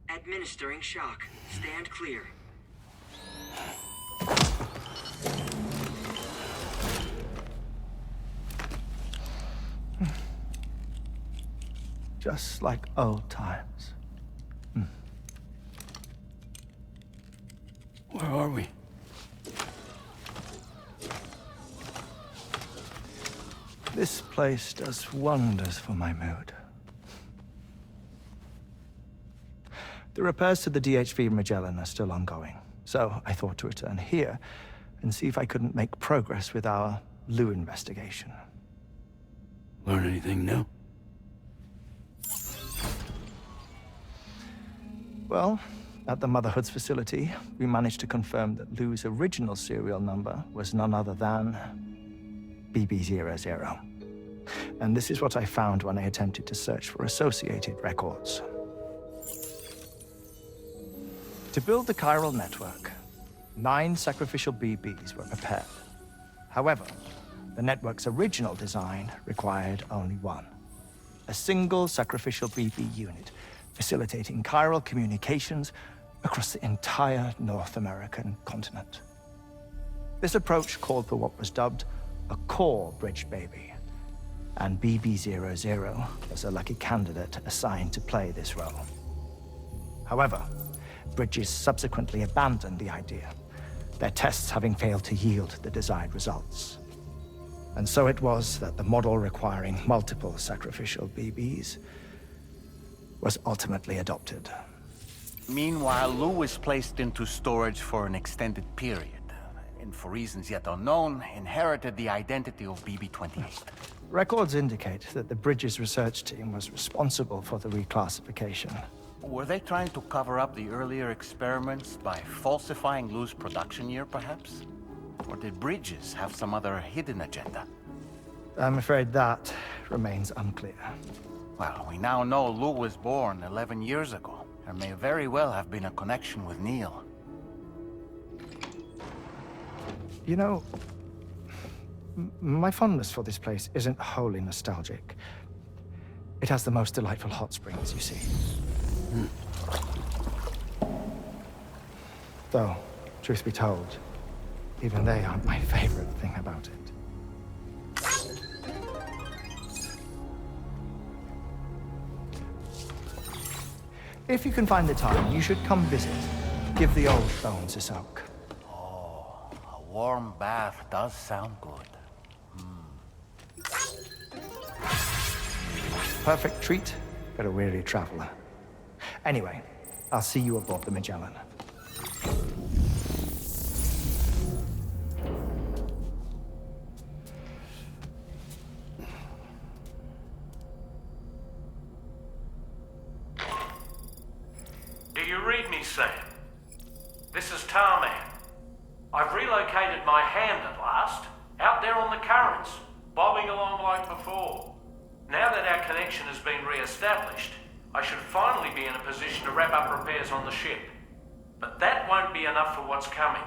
Administering shock. Stand clear. Just like old times. Where are we? This place does wonders for my mood. The repairs to the DHV Magellan are still ongoing, so I thought to return here and see if I couldn't make progress with our Lu investigation. Learn anything new? Well, at the Motherhood's facility, we managed to confirm that Lu's original serial number was none other than BB00. And this is what I found when I attempted to search for associated records. To build the chiral network, 9 sacrificial BBs were prepared. However, the network's original design required only 1. A single sacrificial BB unit, facilitating chiral communications across the entire North American continent. This approach called for what was dubbed a core bridge baby, and BB00 was a lucky candidate assigned to play this role. However, Bridges subsequently abandoned the idea, their tests having failed to yield the desired results. And so it was that the model requiring multiple sacrificial BBs was ultimately adopted. Meanwhile, Lu was placed into storage for an extended period, and for reasons yet unknown, inherited the identity of BB-28. Records indicate that the Bridges research team was responsible for the reclassification. Were they trying to cover up the earlier experiments by falsifying Lu's production year, perhaps? Or did Bridges have some other hidden agenda? I'm afraid that remains unclear. Well, we now know Lu was born 11 years ago. There may very well have been a connection with Neil. You know, my fondness for this place isn't wholly nostalgic. It has the most delightful hot springs, you see. Though, truth be told, even they aren't my favorite thing about it. If you can find the time, you should come visit. Give the old bones a soak. Oh, a warm bath does sound good. Perfect treat for a weary traveler. Anyway, I'll see you aboard the Magellan. Do you read me, Sam? This is Tarman. I've relocated my hand at last, out there on the currents, bobbing along like before. Now that our connection has been re-established, I should finally be in a position to wrap up repairs on the ship. But that won't be enough for what's coming.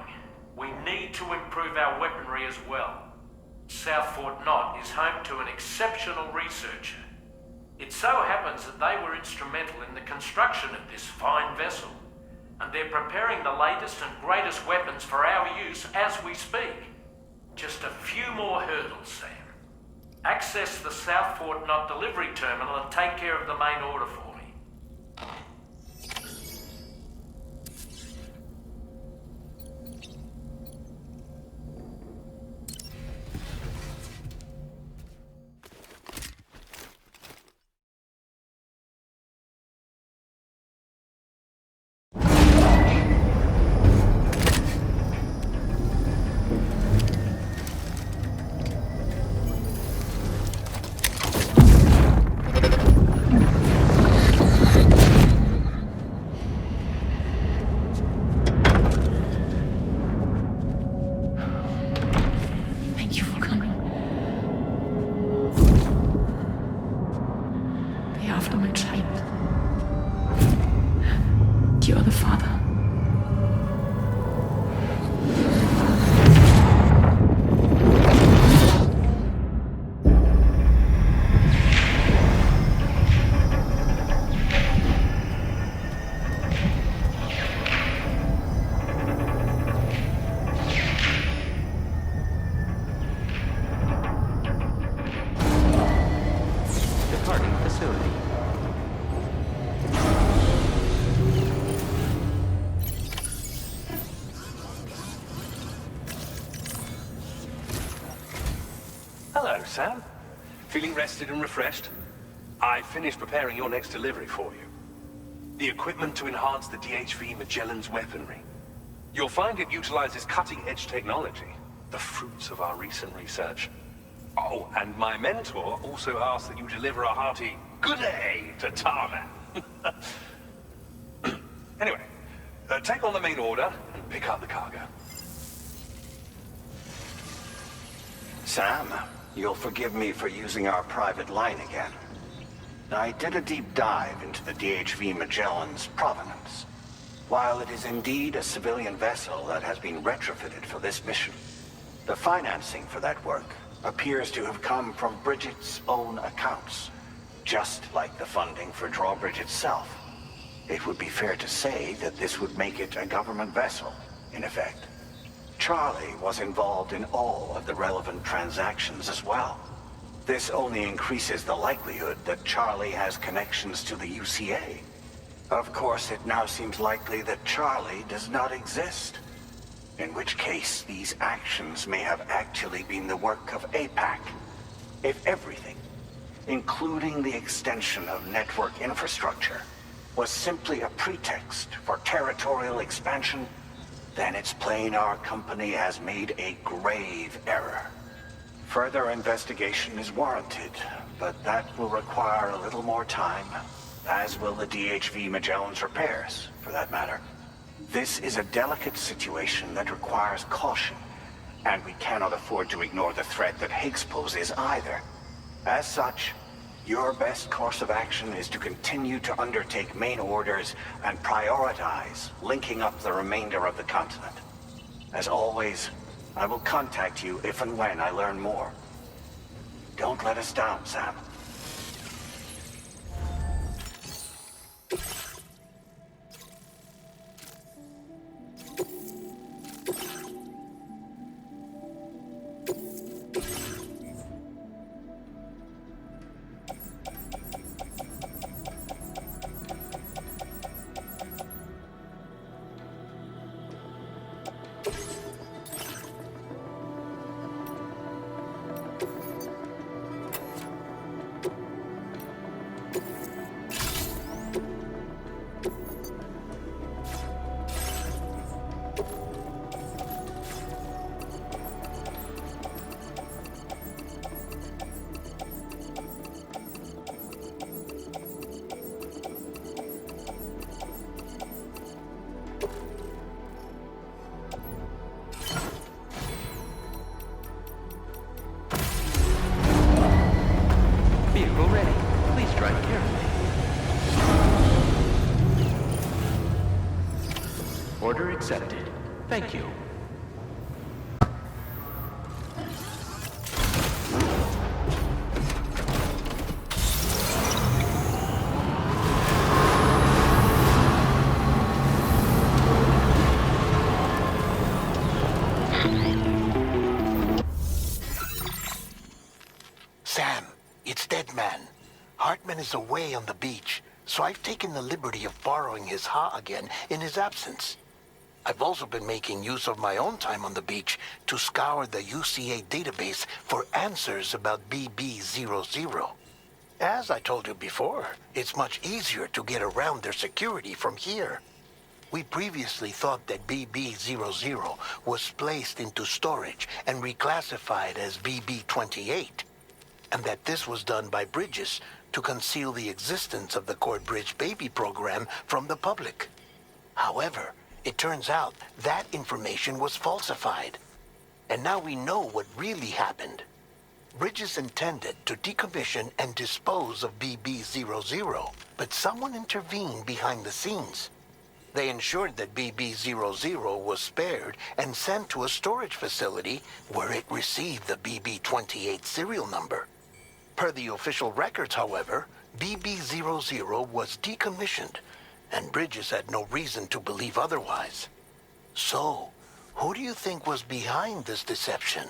We need to improve our weaponry as well. South Fort Knot is home to an exceptional researcher. It so happens that they were instrumental in the construction of this fine vessel, and they're preparing the latest and greatest weapons for our use as we speak. Just a few more hurdles, Sam. Access the South Fort Knot delivery terminal and take care of the main order for me. Thank you for coming. They are after my child. You are the father. Departing facility. Hello, Sam. Feeling rested and refreshed? I finished preparing your next delivery for you. The equipment to enhance the DHV Magellan's weaponry. You'll find it utilizes cutting-edge technology, the fruits of our recent research. Oh, and my mentor also asked that you deliver a hearty good day to Tarman. Anyway, take on the main order and pick up the cargo. Sam, you'll forgive me for using our private line again. I did a deep dive into the DHV Magellan's provenance. While it is indeed a civilian vessel that has been retrofitted for this mission, the financing for that work appears to have come from Bridget's own accounts, just like the funding for Drawbridge itself. It would be fair to say that this would make it a government vessel, in effect. Charlie was involved in all of the relevant transactions as well. This only increases the likelihood that Charlie has connections to the UCA. Of course, it now seems likely that Charlie does not exist. In which case, these actions may have actually been the work of APAC. If everything, including the extension of network infrastructure, was simply a pretext for territorial expansion, then it's plain our company has made a grave error. Further investigation is warranted, but that will require a little more time, as will the DHV Magellan's repairs, for that matter. This is a delicate situation that requires caution, and we cannot afford to ignore the threat that Higgs poses either. As such, your best course of action is to continue to undertake main orders and prioritize linking up the remainder of the continent. As always, I will contact you if and when I learn more. Don't let us down, Sam. Vehicle ready. Please drive carefully. Order accepted. Thank you. is away on the beach, so I've taken the liberty of borrowing his Ha again in his absence. I've also been making use of my own time on the beach to scour the UCA database for answers about BB00. As I told you before, it's much easier to get around their security from here. We previously thought that BB00 was placed into storage and reclassified as BB28, and that this was done by Bridges to conceal the existence of the Cord Bridge baby program from the public. However, it turns out that information was falsified, and now we know what really happened. Bridges intended to decommission and dispose of BB00, but someone intervened behind the scenes. They ensured that BB00 was spared and sent to a storage facility where it received the BB28 serial number. Per the official records, however, BB00 was decommissioned, and Bridges had no reason to believe otherwise. So, who do you think was behind this deception?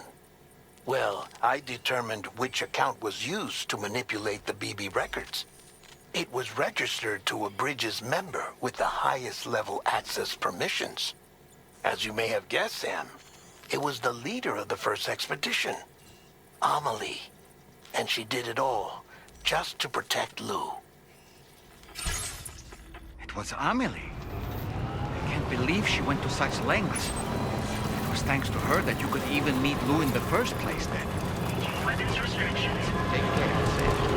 Well, I determined which account was used to manipulate the BB records. It was registered to a Bridges member with the highest level access permissions. As you may have guessed, Sam, it was the leader of the first expedition, Amelie. And she did it all just to protect Lou. It was Amelie. I can't believe she went to such lengths. It was thanks to her that you could even meet Lou in the first place then. Weapons restrictions. Take care, Sam.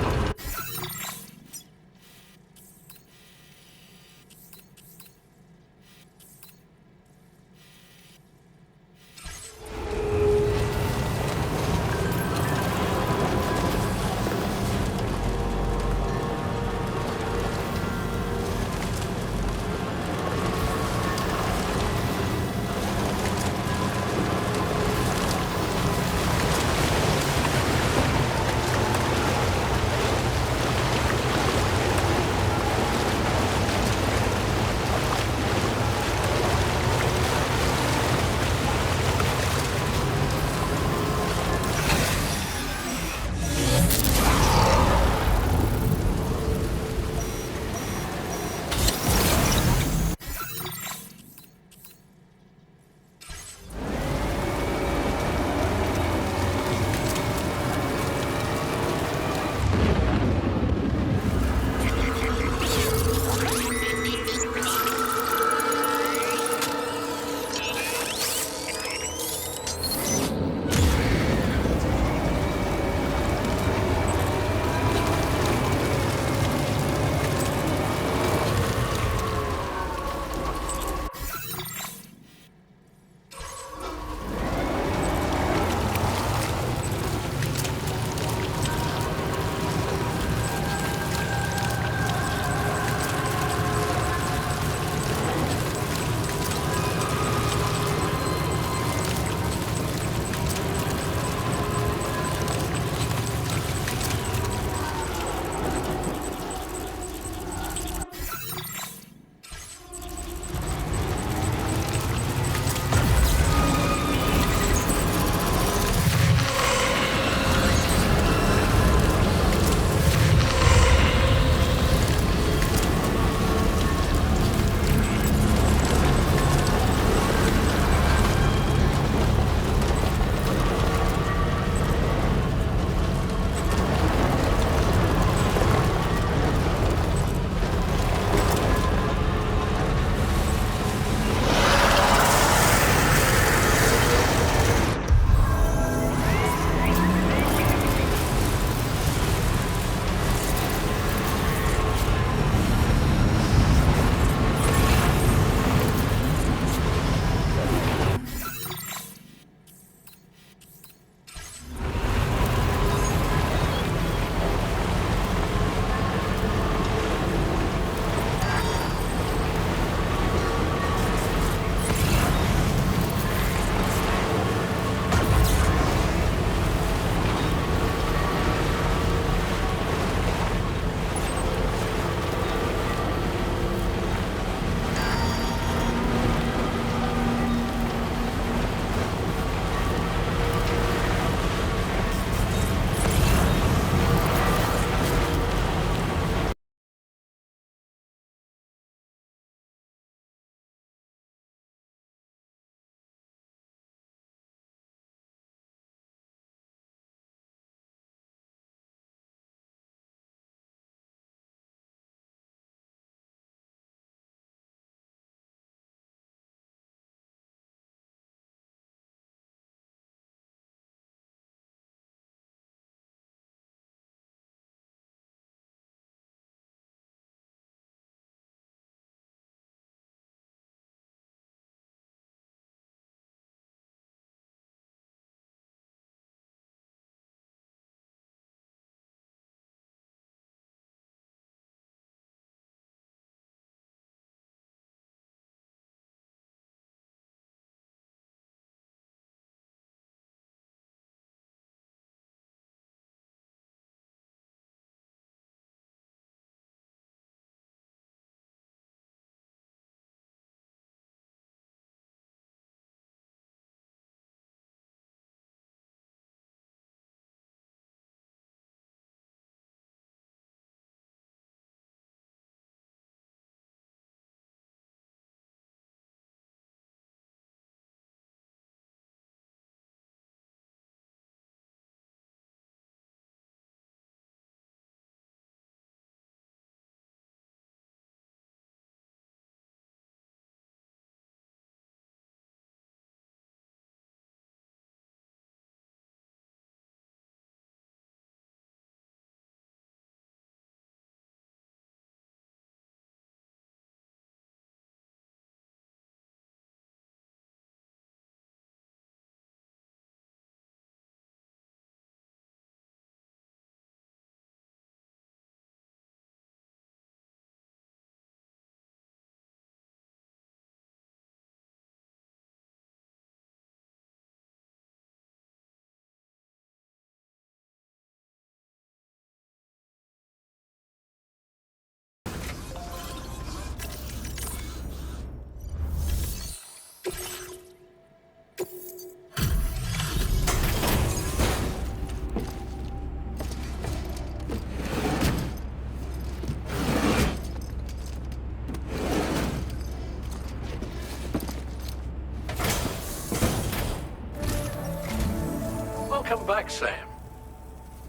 Welcome back, Sam.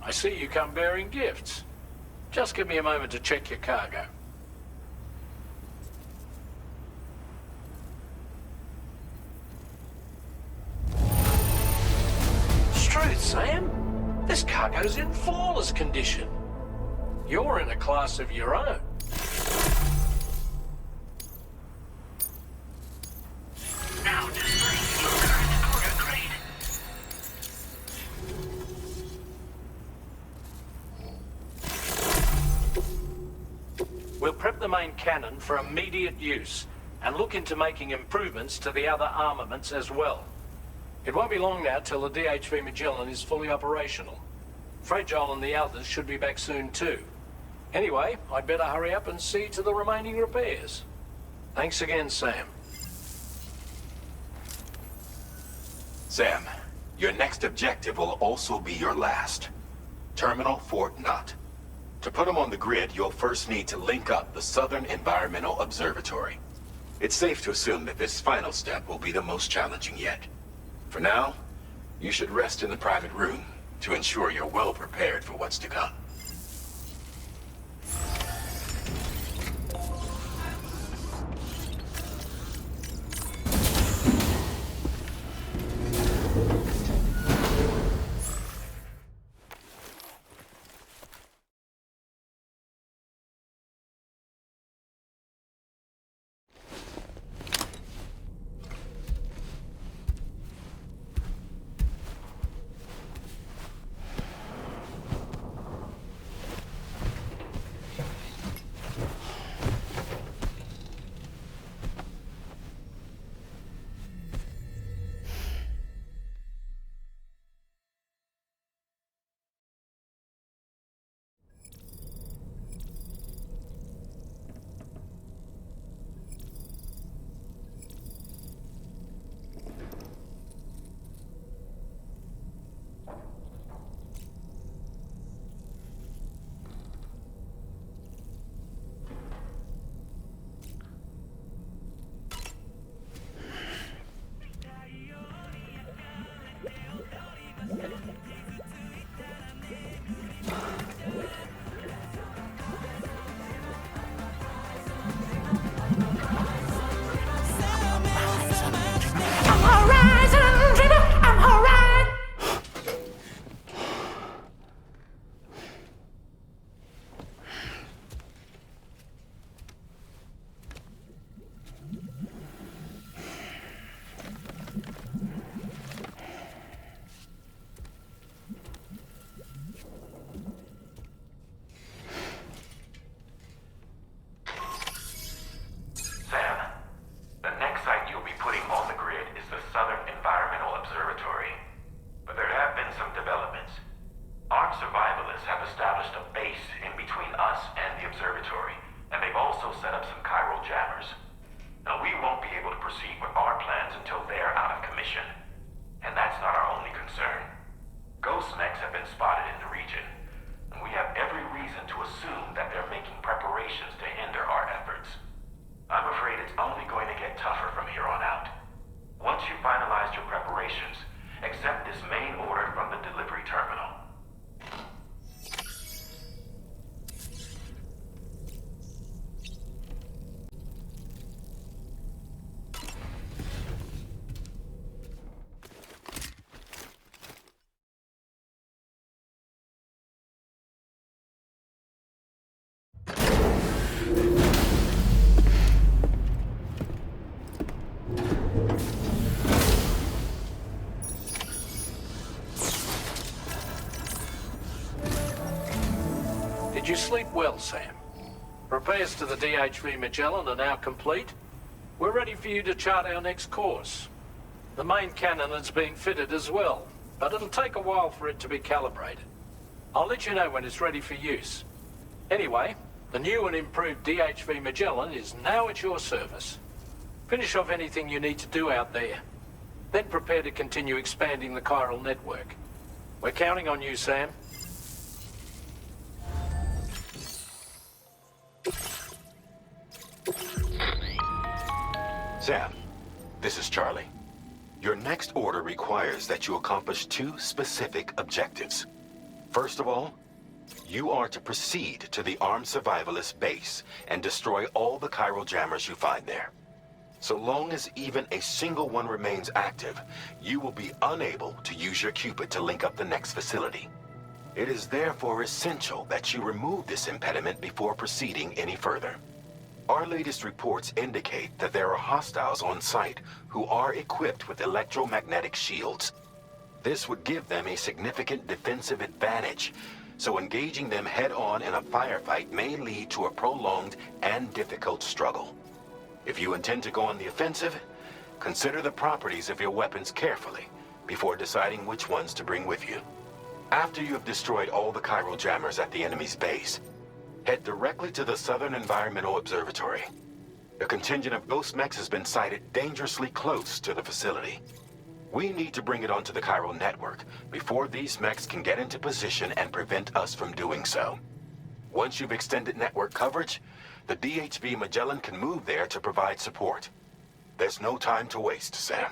I see you come bearing gifts. Just give me a moment to check your cargo. Truth, Sam. This cargo's in flawless condition. You're in a class of your own. Now displaying your current order grade. We'll prep the main cannon for immediate use and look into making improvements to the other armaments as well. It won't be long now till the DHV Magellan is fully operational. Fragile and the others should be back soon too. Anyway, I'd better hurry up and see to the remaining repairs. Thanks again, Sam. Sam, your next objective will also be your last. Terminal Fort Knott. To put them on the grid, you'll first need to link up the Southern Environmental Observatory. It's safe to assume that this final step will be the most challenging yet. For now, you should rest in the private room to ensure you're well prepared for what's to come. Did you sleep well, Sam? Repairs to the DHV Magellan are now complete. We're ready for you to chart our next course. The main cannon is being fitted as well, but it'll take a while for it to be calibrated. I'll let you know when it's ready for use. Anyway, the new and improved DHV Magellan is now at your service. Finish off anything you need to do out there. Then prepare to continue expanding the chiral network. We're counting on you, Sam. Sam, this is Charlie. Your next order requires that you accomplish two specific objectives. First of all, you are to proceed to the armed survivalist base and destroy all the chiral jammers you find there. So long as even a single one remains active, you will be unable to use your Cupid to link up the next facility. It is therefore essential that you remove this impediment before proceeding any further. Our latest reports indicate that there are hostiles on site who are equipped with electromagnetic shields. This would give them a significant defensive advantage, so engaging them head-on in a firefight may lead to a prolonged and difficult struggle. If you intend to go on the offensive, consider the properties of your weapons carefully before deciding which ones to bring with you. After you have destroyed all the chiral jammers at the enemy's base, head directly to the Southern Environmental Observatory. A contingent of ghost mechs has been sighted dangerously close to the facility. We need to bring it onto the chiral network before these mechs can get into position and prevent us from doing so. Once you've extended network coverage, the DHV Magellan can move there to provide support. There's no time to waste, Sam.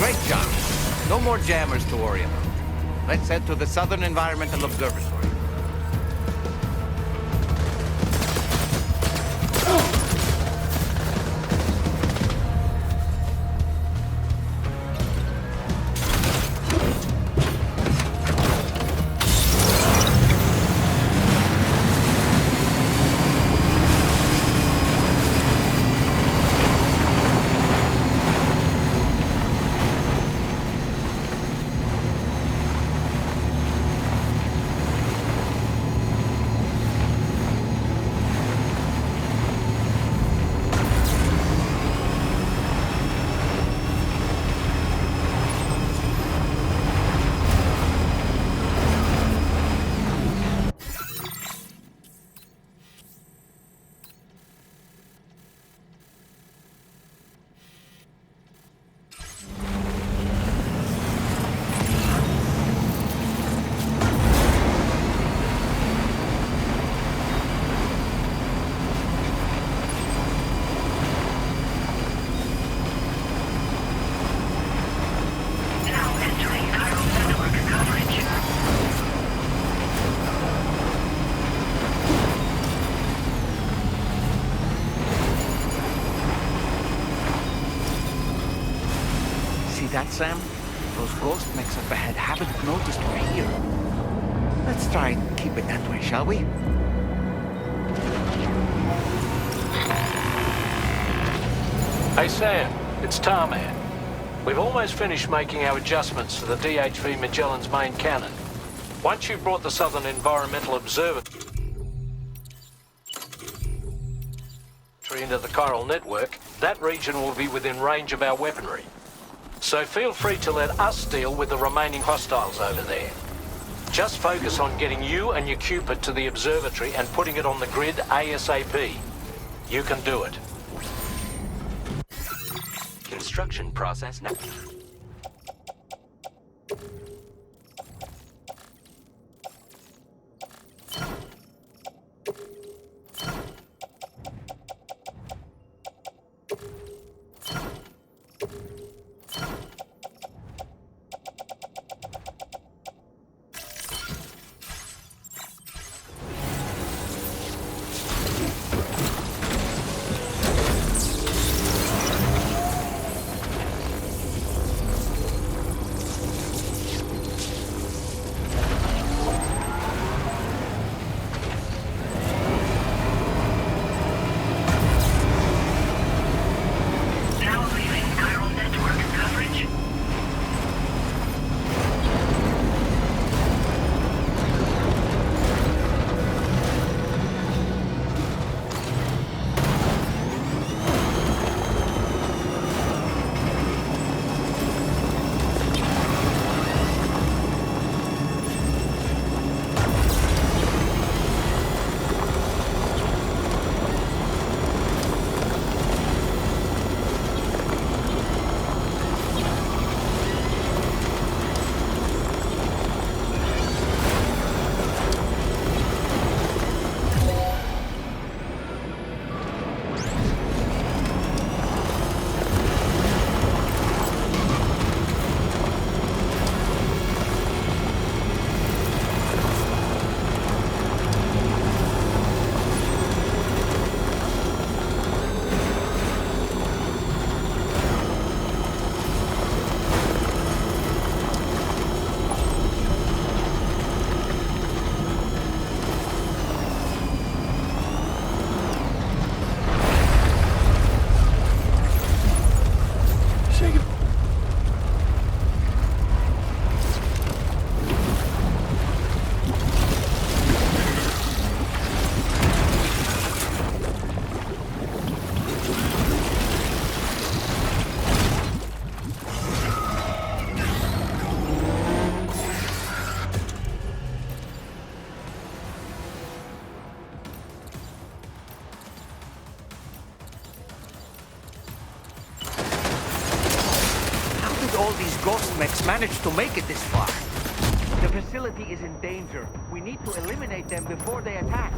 Great job. No more jammers to worry about. Let's head to the Southern Environmental Observatory. That, Sam? Those ghost mechs up ahead haven't noticed we're here. Let's try and keep it that way, shall we? Hey, Sam. It's Tarman. We've almost finished making our adjustments to the DHV Magellan's main cannon. Once you've brought the Southern Environmental Observatory into the chiral network, that region will be within range of our weaponry. So feel free to let us deal with the remaining hostiles over there. Just focus on getting you and your Cupid to the observatory and putting it on the grid ASAP. You can do it. Construction process now. All these ghost mechs managed to make it this far. The facility is in danger. We need to eliminate them before they attack.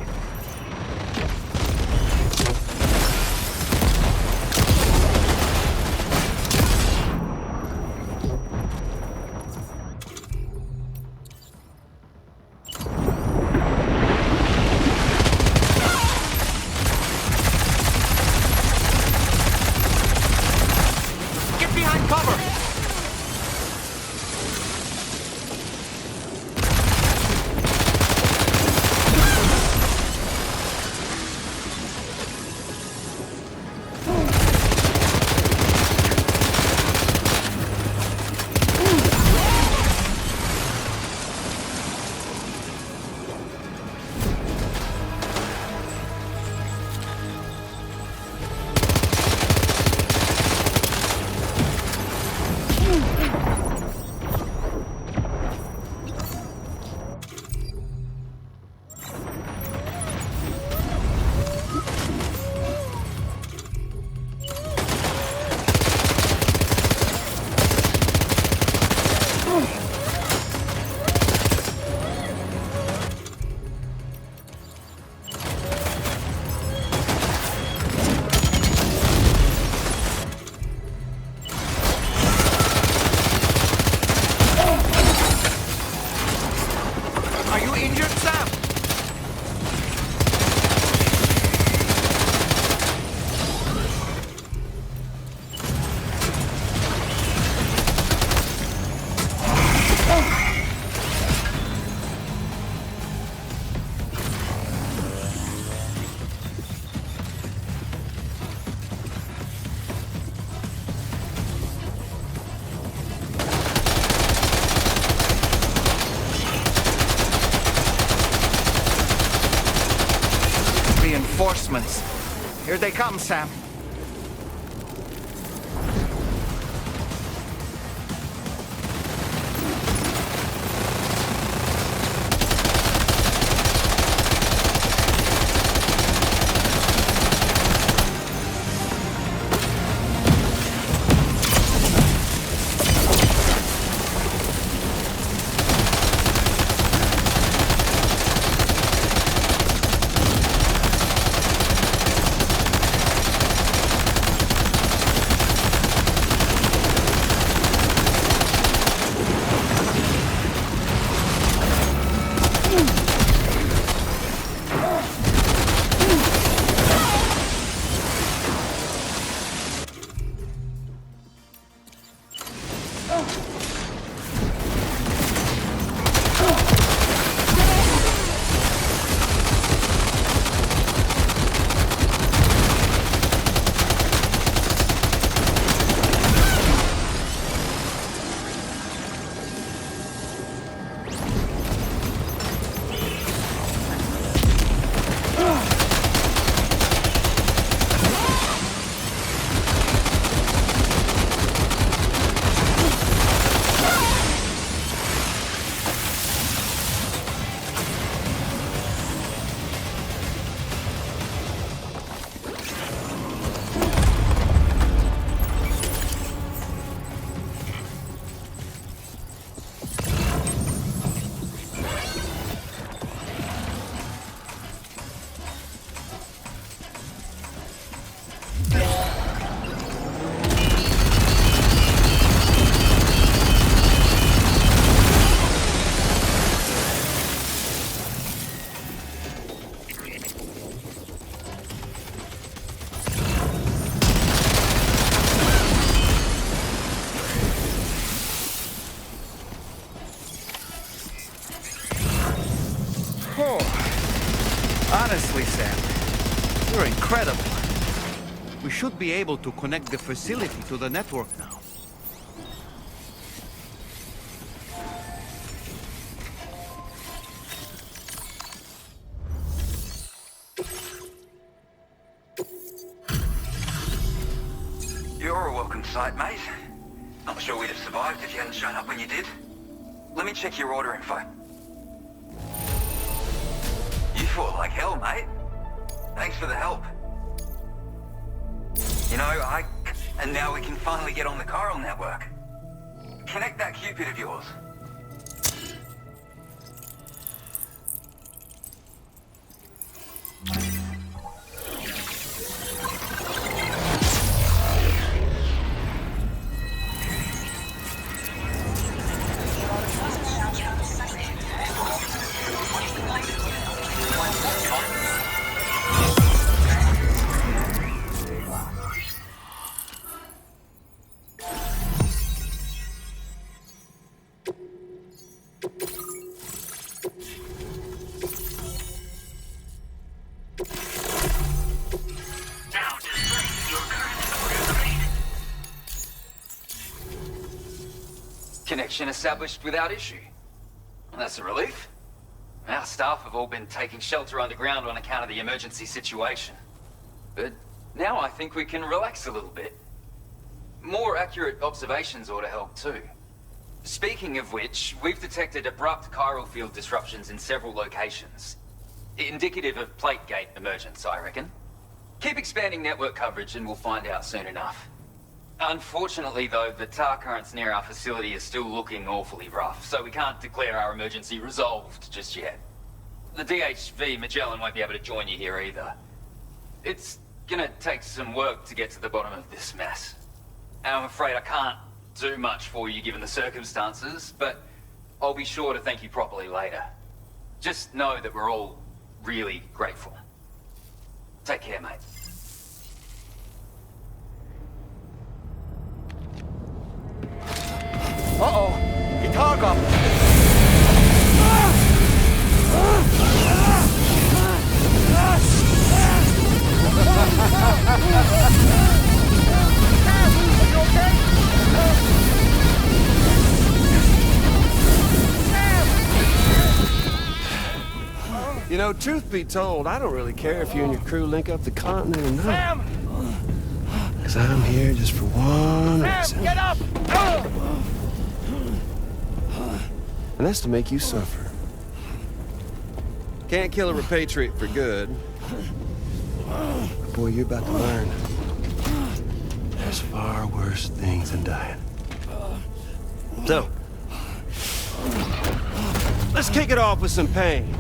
Here they come, Sam. Honestly, Sam, you're incredible. We should be able to connect the facility to the network now. You're a welcome sight, mate. Not sure we'd have survived if you hadn't shown up when you did. Let me check your order info. You fought like hell, mate. Thanks for the help. You know, and now we can finally get on the chiral network. Connect that Cupid of yours. Connection established without issue. That's a relief. Our staff have all been taking shelter underground on account of the emergency situation. But now I think we can relax a little bit. More accurate observations ought to help too. Speaking of which, we've detected abrupt chiral field disruptions in several locations. Indicative of plate gate emergence, I reckon. Keep expanding network coverage and we'll find out soon enough. Unfortunately, though, the tar currents near our facility are still looking awfully rough, so we can't declare our emergency resolved just yet. The DHV Magellan won't be able to join you here either. It's gonna take some work to get to the bottom of this mess. And I'm afraid I can't do much for you given the circumstances, but I'll be sure to thank you properly later. Just know that we're all really grateful. Take care, mate. Uh-oh! Guitar gum! You know, truth be told, I don't really care if you and your crew link up the continent or not. Sam! Because I'm here just for one reason. Sam, get up! And that's to make you suffer. Can't kill a repatriate for good. But boy, you're about to learn. There's far worse things than dying. So, let's kick it off with some pain.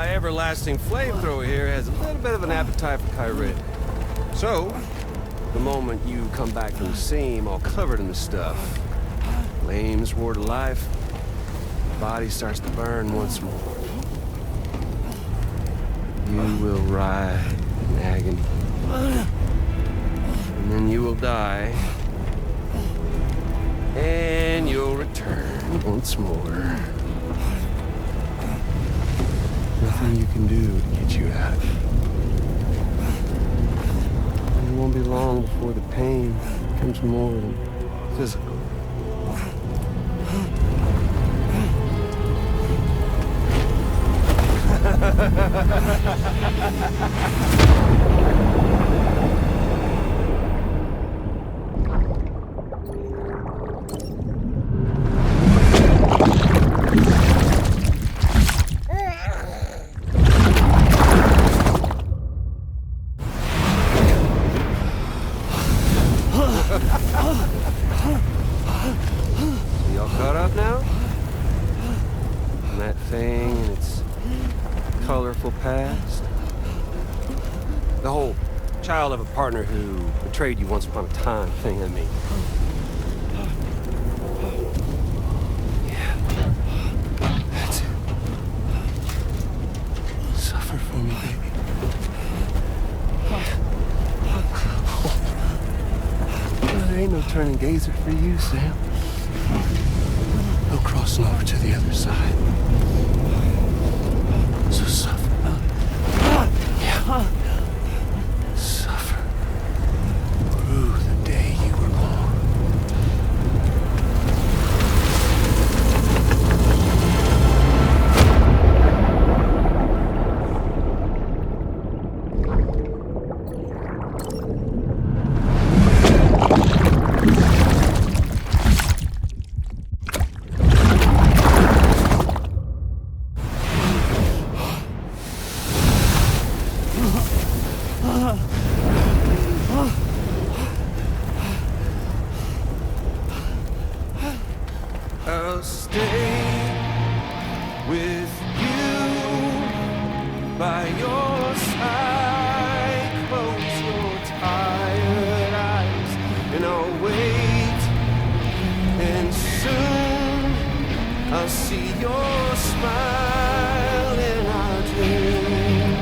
Everlasting flamethrower here has a little bit of an appetite for Kyrie. So, the moment you come back from the seam all covered in the stuff, flames roar to life, the body starts to burn once more. You will writhe in agony. And then you will die. And you'll return once more. Nothing you can do to get you out. And it won't be long before the pain becomes more than physical. Y'all caught up now? And that thing and its colorful past? The whole child of a partner who betrayed you once upon a time thing, I mean. Yeah. That's it. Suffer for me, baby. There ain't no turning gazer for you, Sam. No crossing over to the other side. So suffer. Yeah. Suffer. Through the day you were born. I'll stay with you by your side. Close your tired eyes and I'll wait. And soon I'll see your smile in our dream.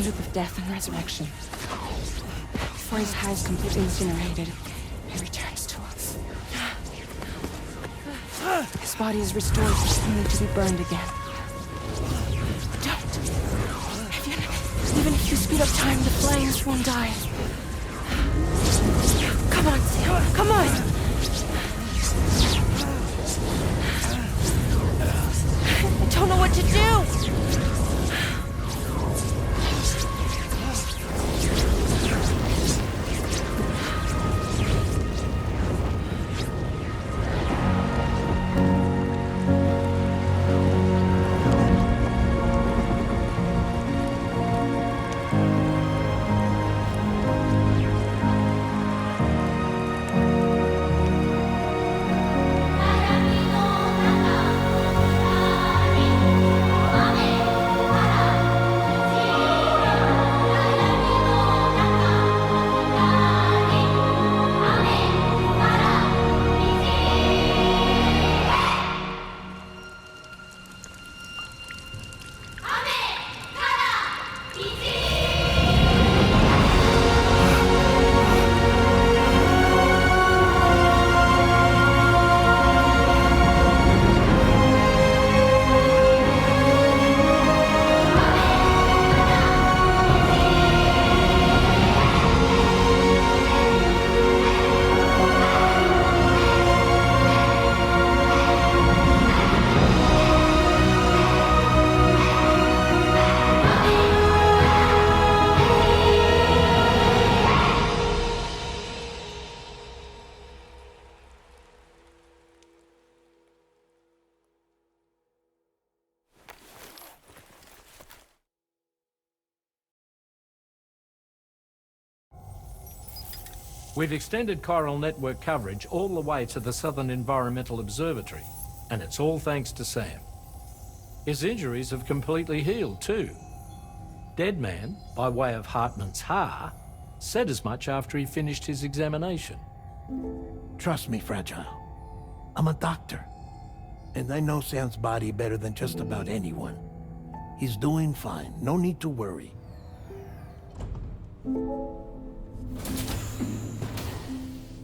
conduit of death and resurrection. Before his hide is completely incinerated, he returns to us. His body is restored, only to be burned again. Don't! Even if you speed up time, the flames won't die. Come on, Sam, come on! I don't know what to do! We've extended chiral network coverage all the way to the Southern Environmental Observatory, and it's all thanks to Sam. His injuries have completely healed too. Deadman, by way of Hartman's Ha, said as much after he finished his examination. Trust me, Fragile. I'm a doctor, and I know Sam's body better than just about anyone. He's doing fine. No need to worry.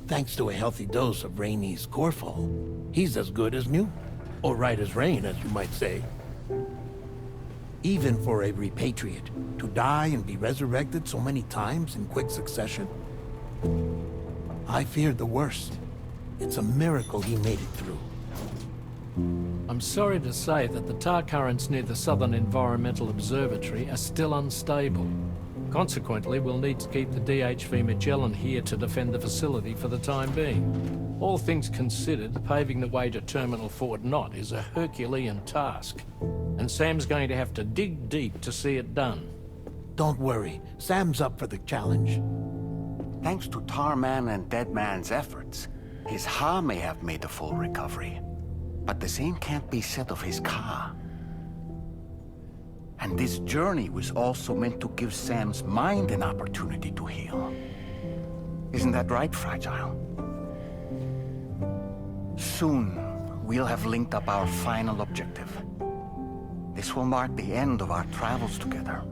Thanks to a healthy dose of Rainey's Corfol, he's as good as new. Or right as rain, as you might say. Even for a repatriate, to die and be resurrected so many times in quick succession, I feared the worst. It's a miracle he made it through. I'm sorry to say that the tar currents near the Southern Environmental Observatory are still unstable. Consequently, we'll need to keep the DHV Magellan here to defend the facility for the time being. All things considered, paving the way to Terminal Fort Knott is a Herculean task, and Sam's going to have to dig deep to see it done. Don't worry, Sam's up for the challenge. Thanks to Tarman and Deadman's efforts, his Ha may have made a full recovery, but the same can't be said of his Ka. And this journey was also meant to give Sam's mind an opportunity to heal. Isn't that right, Fragile? Soon, we'll have linked up our final objective. This will mark the end of our travels together.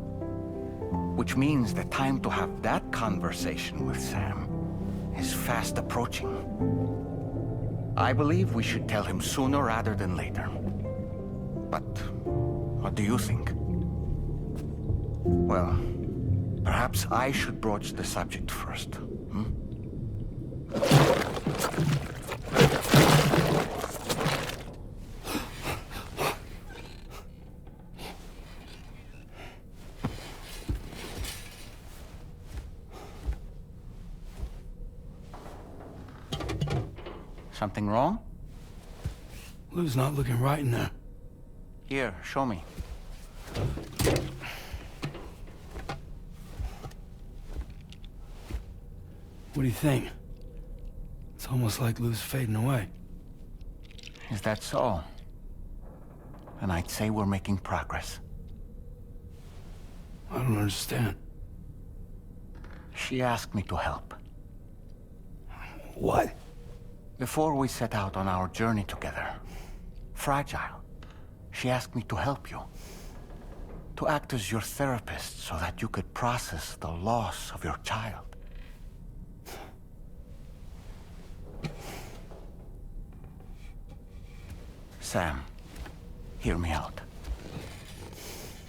Which means the time to have that conversation with Sam is fast approaching. I believe we should tell him sooner rather than later. But what do you think? Well, perhaps I should broach the subject first, hmm? Something wrong? Lou's not looking right in there. Here, show me. What do you think? It's almost like Lou's fading away. Is that so? Then I'd say we're making progress. I don't understand. She asked me to help. What? Before we set out on our journey together, Fragile, she asked me to help you. To act as your therapist so that you could process the loss of your child. Sam, hear me out.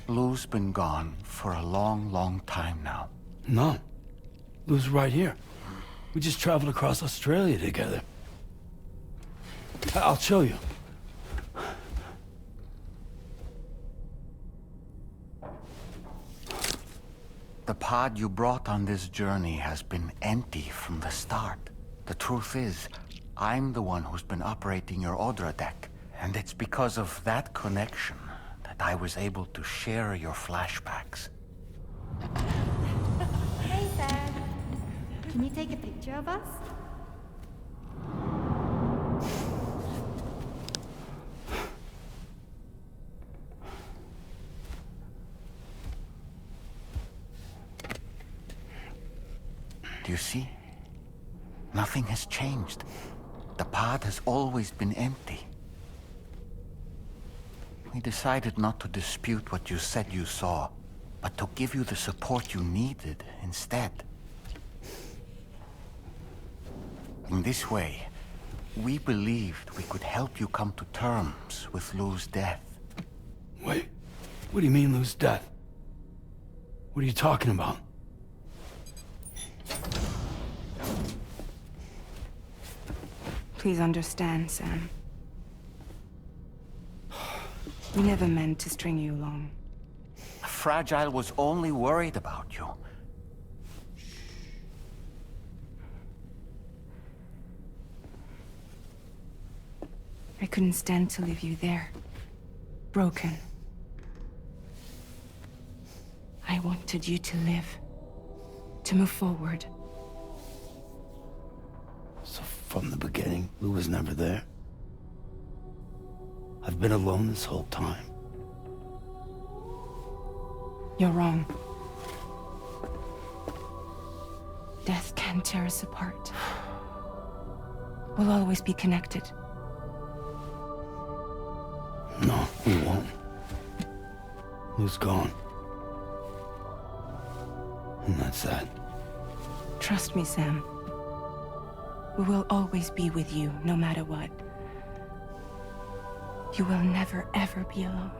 Lou's been gone for a long, long time now. No. Lou's right here. We just traveled across Australia together. I'll show you. The pod you brought on this journey has been empty from the start. The truth is, I'm the one who's been operating your Odra deck. And it's because of that connection that I was able to share your flashbacks. Hey, Sam. Can you take a picture of us? Do you see? Nothing has changed. The pod has always been empty. We decided not to dispute what you said you saw, but to give you the support you needed instead. In this way, we believed we could help you come to terms with Lou's death. Wait, what do you mean Lou's death? What are you talking about? Please understand, Sam. We never meant to string you along. Fragile was only worried about you. I couldn't stand to leave you there. Broken. I wanted you to live. To move forward. So from the beginning, Lou was never there? I've been alone this whole time. You're wrong. Death can tear us apart. We'll always be connected. No, we won't. Lou's gone. And that's that. Trust me, Sam. We will always be with you, no matter what. You will never, ever be alone.